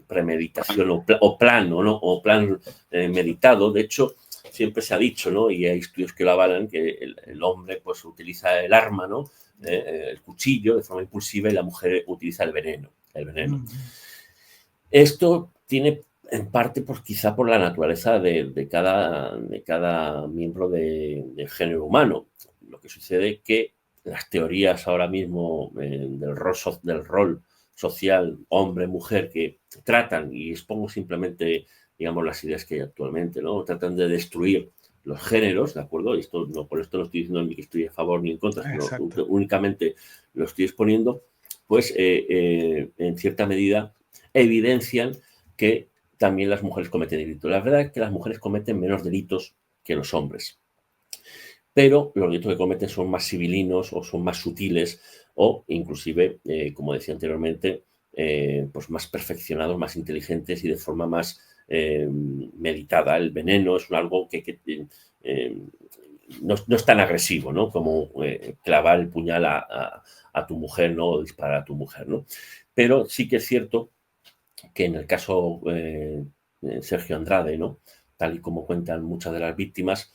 [SPEAKER 3] premeditación o plano, ¿no? O plan meditado. De hecho, siempre se ha dicho, ¿no?, y hay estudios que lo avalan, que el hombre pues utiliza el arma, ¿no?, el cuchillo de forma impulsiva, y la mujer utiliza el veneno. Esto tiene en parte, pues quizá por la naturaleza de cada miembro del género humano. Lo que sucede es que las teorías ahora mismo del rol social hombre-mujer que tratan, y expongo simplemente, digamos, las ideas que hay actualmente, ¿no?, tratan de destruir los géneros, ¿de acuerdo? Y por esto no estoy diciendo ni que estoy a favor ni en contra, sino únicamente lo estoy exponiendo, pues en cierta medida evidencian que también las mujeres cometen delitos. La verdad es que las mujeres cometen menos delitos que los hombres, pero los delitos que cometen son más civilinos o son más sutiles o inclusive, como decía anteriormente, pues más perfeccionados, más inteligentes y de forma más meditada. El veneno es algo que no es tan agresivo, ¿no?, como clavar el puñal a tu mujer, ¿no?, o disparar a tu mujer, ¿no? Pero sí que es cierto que en el caso Sergio Andrade, ¿no?, tal y como cuentan muchas de las víctimas,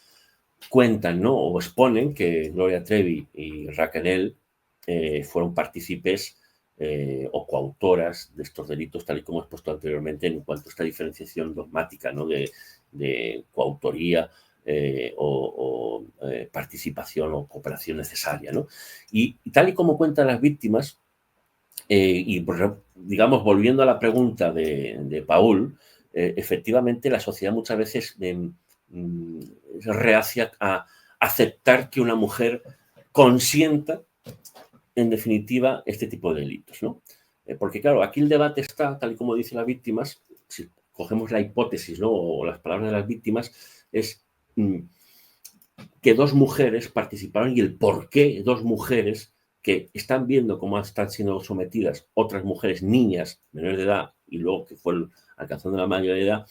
[SPEAKER 3] cuentan, ¿no?, o exponen que Gloria Trevi y Raquel fueron partícipes o coautoras de estos delitos, tal y como he expuesto anteriormente, en cuanto a esta diferenciación dogmática, ¿no?, de coautoría o participación o cooperación necesaria, ¿no? Y tal y como cuentan las víctimas, y digamos, volviendo a la pregunta de Paul, efectivamente la sociedad muchas veces es reacia a aceptar que una mujer consienta, en definitiva, este tipo de delitos, ¿no? Porque, claro, aquí el debate está, tal y como dicen las víctimas, si cogemos la hipótesis, ¿no?, o las palabras de las víctimas, es que dos mujeres participaron y el por qué dos mujeres que están viendo cómo están siendo sometidas otras mujeres, niñas, menores de edad, y luego que fueron alcanzando la mayoría de edad,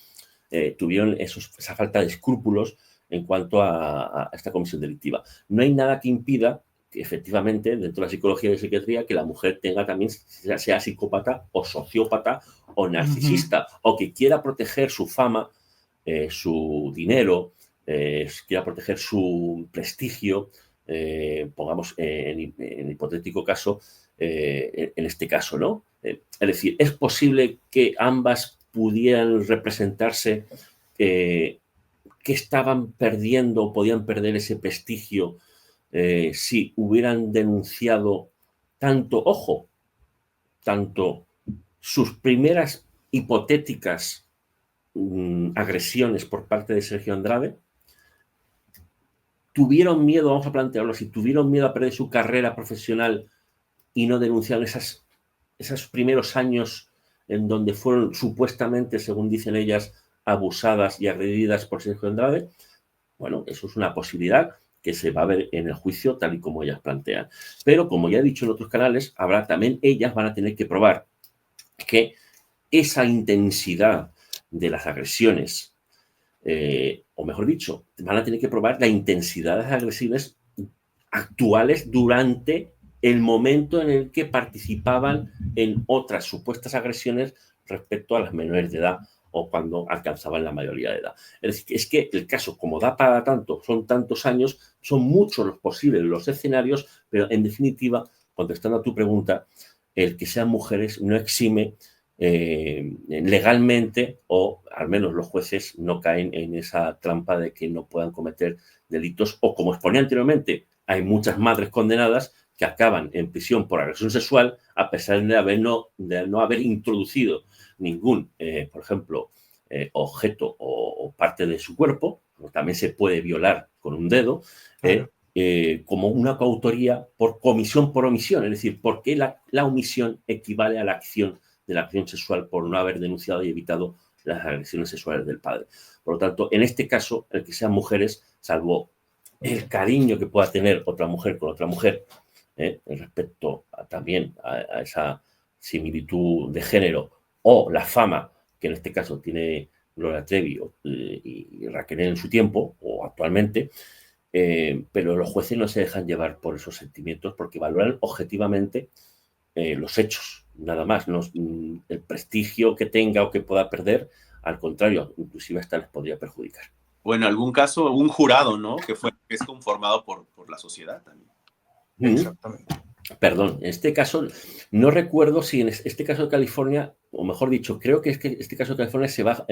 [SPEAKER 3] tuvieron esa falta de escrúpulos en cuanto a esta comisión delictiva. No hay nada que impida que efectivamente, dentro de la psicología y de psiquiatría, que la mujer tenga también, sea psicópata o sociópata o narcisista, o que quiera proteger su fama, su dinero, quiera proteger su prestigio, pongamos en hipotético caso, en este caso, ¿no? Es decir, es posible que ambas pudieran representarse que estaban perdiendo o podían perder ese prestigio si hubieran denunciado tanto sus primeras hipotéticas agresiones por parte de Sergio Andrade, tuvieron miedo, vamos a plantearlo así, tuvieron miedo a perder su carrera profesional y no denunciaron esos primeros años en donde fueron supuestamente, según dicen ellas, abusadas y agredidas por Sergio Andrade. Bueno, eso es una posibilidad que se va a ver en el juicio tal y como ellas plantean. Pero, como ya he dicho en otros canales, también ellas van a tener que probar que esa intensidad de las agresiones, o mejor dicho, van a tener que probar la intensidad de las agresiones actuales durante el momento en el que participaban en otras supuestas agresiones respecto a las menores de edad o cuando alcanzaban la mayoría de edad. Es decir, es que el caso, como da para tanto, son tantos años, son muchos los posibles los escenarios, pero en definitiva, contestando a tu pregunta, el que sean mujeres no exime legalmente, o al menos los jueces no caen en esa trampa de que no puedan cometer delitos, o como exponía anteriormente, hay muchas madres condenadas que acaban en prisión por agresión sexual a pesar de no haber introducido ningún, por ejemplo, objeto o parte de su cuerpo, también se puede violar con un dedo, como una coautoría por comisión por omisión, es decir, porque la omisión equivale a la acción de la acción sexual por no haber denunciado y evitado las agresiones sexuales del padre. Por lo tanto, en este caso, el que sean mujeres, salvo el cariño que pueda tener otra mujer con otra mujer, respecto también a esa similitud de género, o la fama que en este caso tiene Gloria Trevi y Raquel en su tiempo, o actualmente, pero los jueces no se dejan llevar por esos sentimientos porque valoran objetivamente los hechos, nada más, no, el prestigio que tenga o que pueda perder, al contrario, inclusive hasta les podría perjudicar.
[SPEAKER 4] O en algún caso, un jurado, ¿no? Que es conformado por la sociedad también.
[SPEAKER 2] Exactamente.
[SPEAKER 3] Perdón, en este caso, no recuerdo si en este caso de California, o mejor dicho, creo que es que este caso de California se va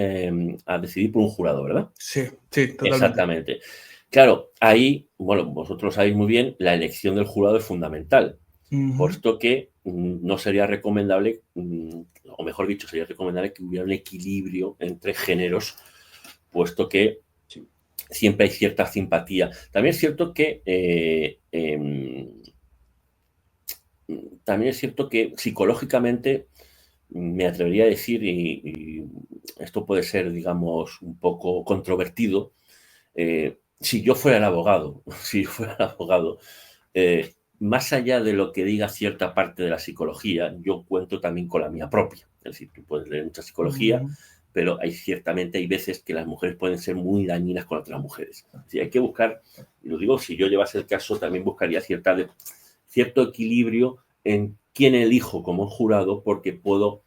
[SPEAKER 3] a decidir por un jurado, ¿verdad?
[SPEAKER 2] Sí, totalmente.
[SPEAKER 3] Exactamente. Claro, ahí, bueno, vosotros sabéis muy bien, la elección del jurado es fundamental, puesto que no sería recomendable, o mejor dicho, sería recomendable que hubiera un equilibrio entre géneros, puesto que siempre hay cierta simpatía. También es cierto que psicológicamente me atrevería a decir, y esto puede ser, digamos, un poco controvertido, si yo fuera el abogado, más allá de lo que diga cierta parte de la psicología, yo cuento también con la mía propia. Es decir, tú puedes leer mucha psicología, pero ciertamente hay veces que las mujeres pueden ser muy dañinas con otras mujeres. Así, hay que buscar, y lo digo, si yo llevase el caso, también buscaría cierto equilibrio en quién elijo como jurado, porque puedo,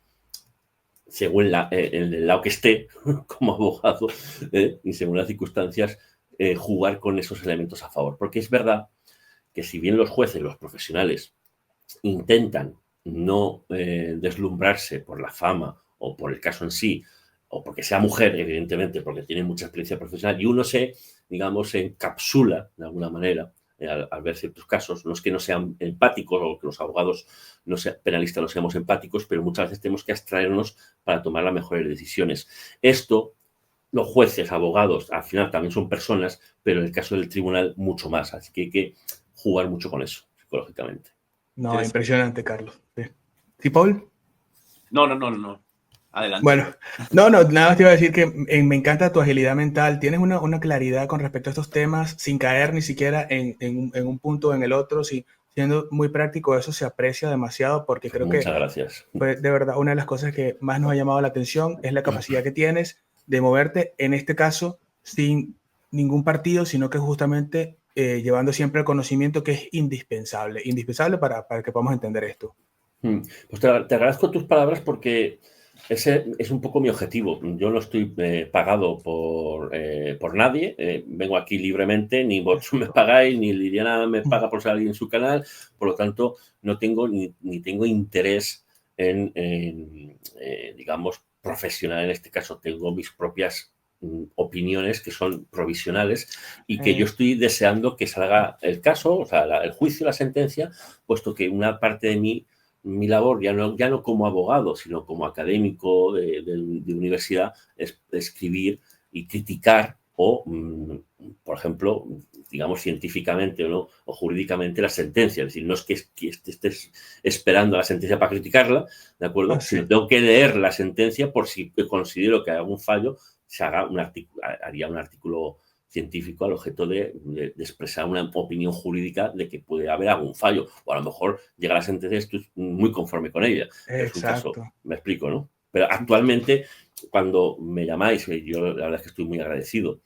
[SPEAKER 3] según el lado que esté como abogado, y según las circunstancias, jugar con esos elementos a favor. Porque es verdad que si bien los jueces, los profesionales, intentan no deslumbrarse por la fama o por el caso en sí, o porque sea mujer, evidentemente, porque tiene mucha experiencia profesional, y uno digamos, se encapsula de alguna manera al ver ciertos casos. No es que no sean empáticos o que los abogados penalistas no seamos empáticos, pero muchas veces tenemos que abstraernos para tomar las mejores decisiones. Esto, los jueces, abogados, al final también son personas, pero en el caso del tribunal mucho más. Así que hay que jugar mucho con eso, psicológicamente.
[SPEAKER 2] No, impresionante, Carlos. ¿Sí, Paul?
[SPEAKER 4] No. Adelante.
[SPEAKER 2] Bueno, no, nada más te iba a decir que me encanta tu agilidad mental. Tienes una claridad con respecto a estos temas sin caer ni siquiera en un punto o en el otro, siendo muy práctico. Eso se aprecia demasiado porque creo
[SPEAKER 3] Muchas gracias.
[SPEAKER 2] Pues, de verdad, una de las cosas que más nos ha llamado la atención es la capacidad que tienes de moverte, en este caso, sin ningún partido, sino que justamente llevando siempre el conocimiento que es indispensable para que podamos entender esto.
[SPEAKER 3] Pues te agradezco tus palabras porque ese es un poco mi objetivo. Yo no estoy pagado por nadie. Vengo aquí libremente, ni vosotros me pagáis, ni Liliana me paga por salir en su canal. Por lo tanto, no tengo ni tengo interés digamos, profesional en este caso. Tengo mis propias opiniones que son provisionales y que yo estoy deseando que salga el caso, o sea, el juicio, la sentencia, puesto que una parte de mi labor, ya no como abogado, sino como académico de universidad, es escribir y criticar o, por ejemplo, digamos, científicamente o jurídicamente la sentencia. Es decir, no es que estés esperando a la sentencia para criticarla, ¿de acuerdo?
[SPEAKER 2] Sí.
[SPEAKER 3] Sino tengo que leer la sentencia por si considero que hay algún fallo, haría un artículo científico al objeto de expresar una opinión jurídica de que puede haber algún fallo, o a lo mejor llega la sentencia y estoy muy conforme con ella. Es un caso, me explico, ¿no? Pero actualmente, cuando me llamáis, yo la verdad es que estoy muy agradecido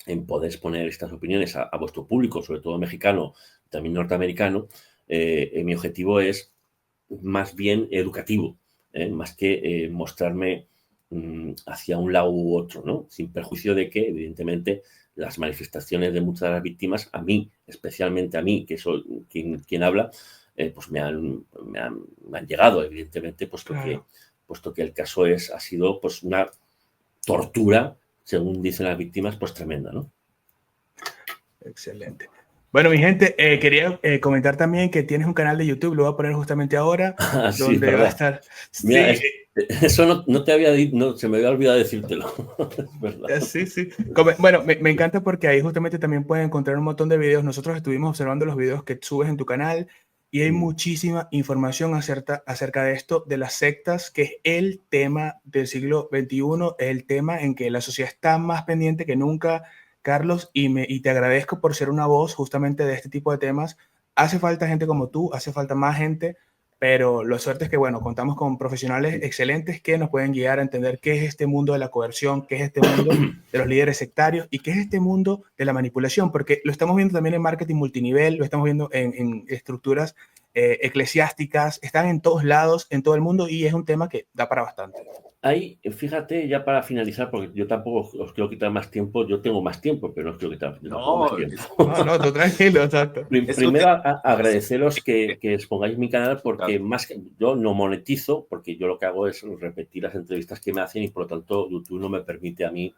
[SPEAKER 3] en poder exponer estas opiniones a vuestro público, sobre todo mexicano, también norteamericano. Mi objetivo es más bien educativo, más que mostrarme hacia un lado u otro, ¿no? Sin perjuicio de que, evidentemente, las manifestaciones de muchas de las víctimas, a mí, especialmente a mí, que soy quien habla, pues me han llegado, evidentemente, puesto que el caso ha sido pues una tortura, según dicen las víctimas, pues tremenda, ¿no?
[SPEAKER 2] Excelente. Bueno, mi gente, quería comentar también que tienes un canal de YouTube, lo voy a poner justamente ahora, donde
[SPEAKER 3] sí,
[SPEAKER 2] va a estar...
[SPEAKER 3] Mira, eso no te había dicho, se me había olvidado decírtelo.
[SPEAKER 2] Es verdad. Sí. Bueno, me encanta porque ahí justamente también pueden encontrar un montón de videos. Nosotros estuvimos observando los videos que subes en tu canal y hay muchísima información acerca de esto, de las sectas, que es el tema del siglo XXI, el tema en que la sociedad está más pendiente que nunca, Carlos, y te agradezco por ser una voz justamente de este tipo de temas. Hace falta gente como tú, hace falta más gente, pero la suerte es que, bueno, contamos con profesionales excelentes que nos pueden guiar a entender qué es este mundo de la coerción, qué es este mundo de los líderes sectarios y qué es este mundo de la manipulación, porque lo estamos viendo también en marketing multinivel, lo estamos viendo en estructuras eclesiásticas, están en todos lados, en todo el mundo, y es un tema que da para bastante.
[SPEAKER 3] Ahí, fíjate, ya para finalizar, porque yo tampoco os quiero quitar más tiempo, yo tengo más tiempo, pero no os quiero quitar más tiempo.
[SPEAKER 2] No, tú tranquilo, exacto.
[SPEAKER 3] Primero, agradeceros que expongáis mi canal, porque más que yo no monetizo, porque yo lo que hago es repetir las entrevistas que me hacen y por lo tanto YouTube no me permite a mí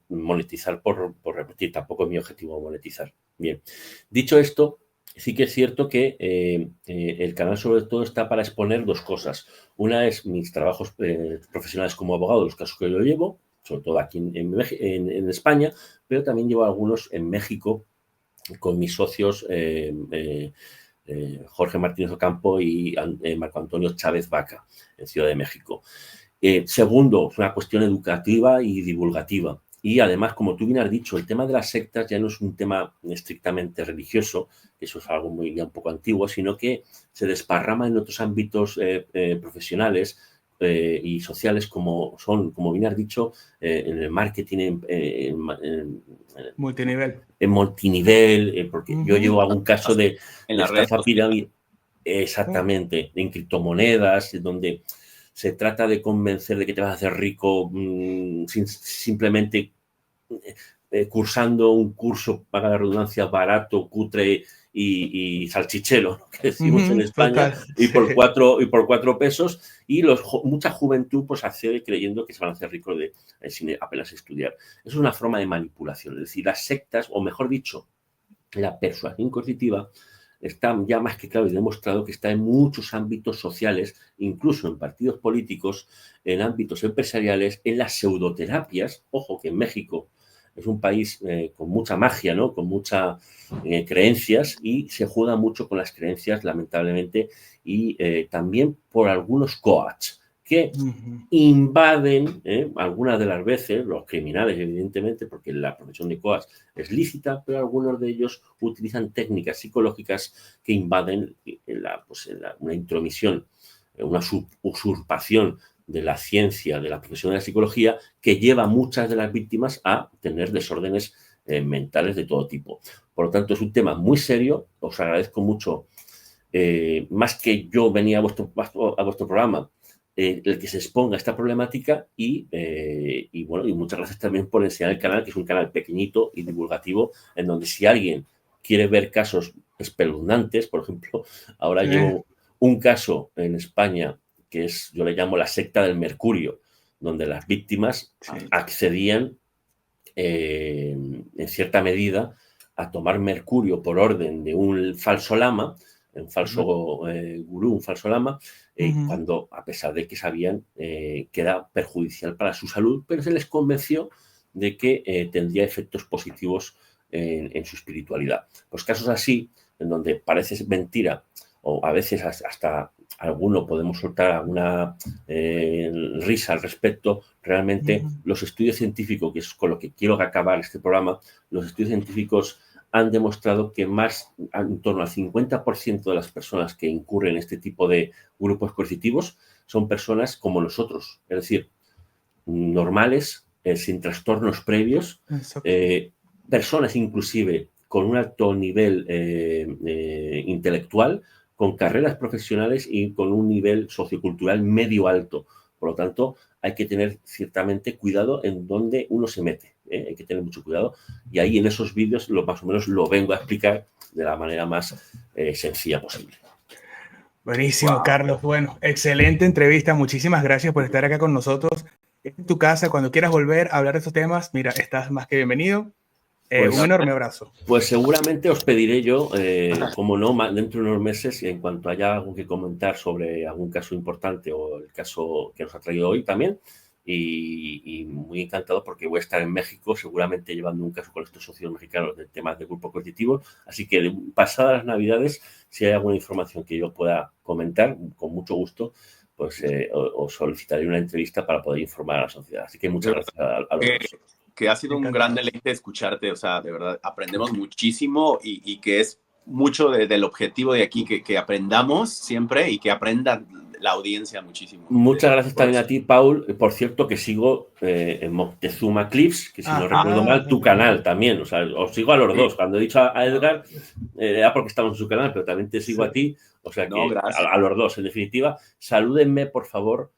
[SPEAKER 3] monetizar por repetir, tampoco es mi objetivo monetizar. Bien, dicho esto, sí que es cierto que el canal sobre todo está para exponer dos cosas. Una es mis trabajos profesionales como abogado, los casos que yo llevo, sobre todo aquí en España, pero también llevo algunos en México con mis socios Jorge Martínez Ocampo y Marco Antonio Chávez Vaca, en Ciudad de México. Segundo, es una cuestión educativa y divulgativa. Y además, como tú bien has dicho, el tema de las sectas ya no es un tema estrictamente religioso, eso es algo ya un poco antiguo, sino que se desparrama en otros ámbitos profesionales y sociales, como bien has dicho, en el marketing,
[SPEAKER 2] multinivel.
[SPEAKER 3] En multinivel, porque yo llevo algún caso de estafa pirámide, exactamente, en criptomonedas, donde se trata de convencer de que te vas a hacer rico simplemente cursando un curso, para la redundancia, barato, cutre y salchichero, ¿no? Que decimos en España, total, y por 4 pesos, y mucha juventud pues accede creyendo que se van a hacer ricos sin apenas estudiar. Eso es una forma de manipulación, es decir, las sectas, o mejor dicho, la persuasión coercitiva está ya más que claro y demostrado que está en muchos ámbitos sociales, incluso en partidos políticos, en ámbitos empresariales, en las pseudoterapias. Ojo que en México es un país con mucha magia, ¿no? Con muchas creencias, y se juega mucho con las creencias, lamentablemente, y también por algunos coaches que invaden, algunas de las veces, los criminales, evidentemente, porque la profesión de coach es lícita, pero algunos de ellos utilizan técnicas psicológicas que invaden una intromisión, una usurpación de la ciencia, de la profesión de la psicología, que lleva a muchas de las víctimas a tener desórdenes mentales de todo tipo. Por lo tanto, es un tema muy serio. Os agradezco mucho, más que yo venía a vuestro programa, el que se exponga esta problemática y muchas gracias también por enseñar el canal, que es un canal pequeñito y divulgativo, en donde si alguien quiere ver casos espeluznantes, por ejemplo, ahora llevo un caso en España que es, yo le llamo la secta del mercurio, donde las víctimas accedían en cierta medida a tomar mercurio por orden de un falso lama, un falso gurú, un falso lama, cuando, a pesar de que sabían que era perjudicial para su salud, pero se les convenció de que tendría efectos positivos en su espiritualidad. Pues casos así, en donde parece mentira, o a veces hasta alguno podemos soltar alguna risa al respecto, realmente los estudios científicos, que es con lo que quiero acabar este programa, los estudios científicos han demostrado que en torno al 50% de las personas que incurren en este tipo de grupos coercitivos son personas como nosotros, es decir, normales, sin trastornos previos, personas inclusive con un alto nivel intelectual, con carreras profesionales y con un nivel sociocultural medio alto. Por lo tanto, hay que tener ciertamente cuidado en dónde uno se mete. Hay que tener mucho cuidado. Y ahí en esos vídeos más o menos lo vengo a explicar de la manera más sencilla posible.
[SPEAKER 2] Buenísimo, Carlos. Bueno, excelente entrevista. Muchísimas gracias por estar acá con nosotros. Esta es tu casa. Cuando quieras volver a hablar de estos temas, mira, estás más que bienvenido. Un enorme abrazo.
[SPEAKER 3] Pues seguramente os pediré yo, como no, dentro de unos meses, en cuanto haya algo que comentar sobre algún caso importante o el caso que nos ha traído hoy también. Y muy encantado porque voy a estar en México, seguramente llevando un caso con estos socios mexicanos de temas de grupo cognitivo. Así que pasadas las Navidades, si hay alguna información que yo pueda comentar, con mucho gusto, pues os solicitaré una entrevista para poder informar a la sociedad. Así que muchas gracias a los dos.
[SPEAKER 4] Que ha sido un gran deleite escucharte, o sea, de verdad, aprendemos muchísimo y que es mucho del objetivo de aquí, que aprendamos siempre y que aprenda la audiencia muchísimo.
[SPEAKER 3] Muchas gracias también a ti, Paul. Por cierto, que sigo en Moctezuma Clips, que si no recuerdo mal, tu canal también. O sea, os sigo a los dos. Cuando he dicho a Edgar, era porque estamos en su canal, pero también te sigo a ti. O sea, que a los dos, en definitiva. Salúdenme, por favor,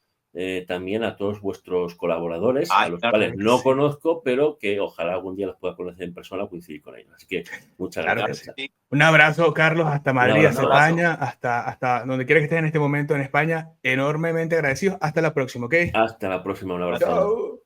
[SPEAKER 3] también a todos vuestros colaboradores, a los cuales no conozco, pero que ojalá algún día los pueda conocer en persona o coincidir con ellos. Así que muchas gracias.
[SPEAKER 2] Un abrazo, Carlos, hasta Madrid, hasta España, hasta donde quiera que estés en este momento en España. Enormemente agradecidos. Hasta la próxima, ¿ok?
[SPEAKER 3] Hasta la próxima, un abrazo.
[SPEAKER 2] Chao.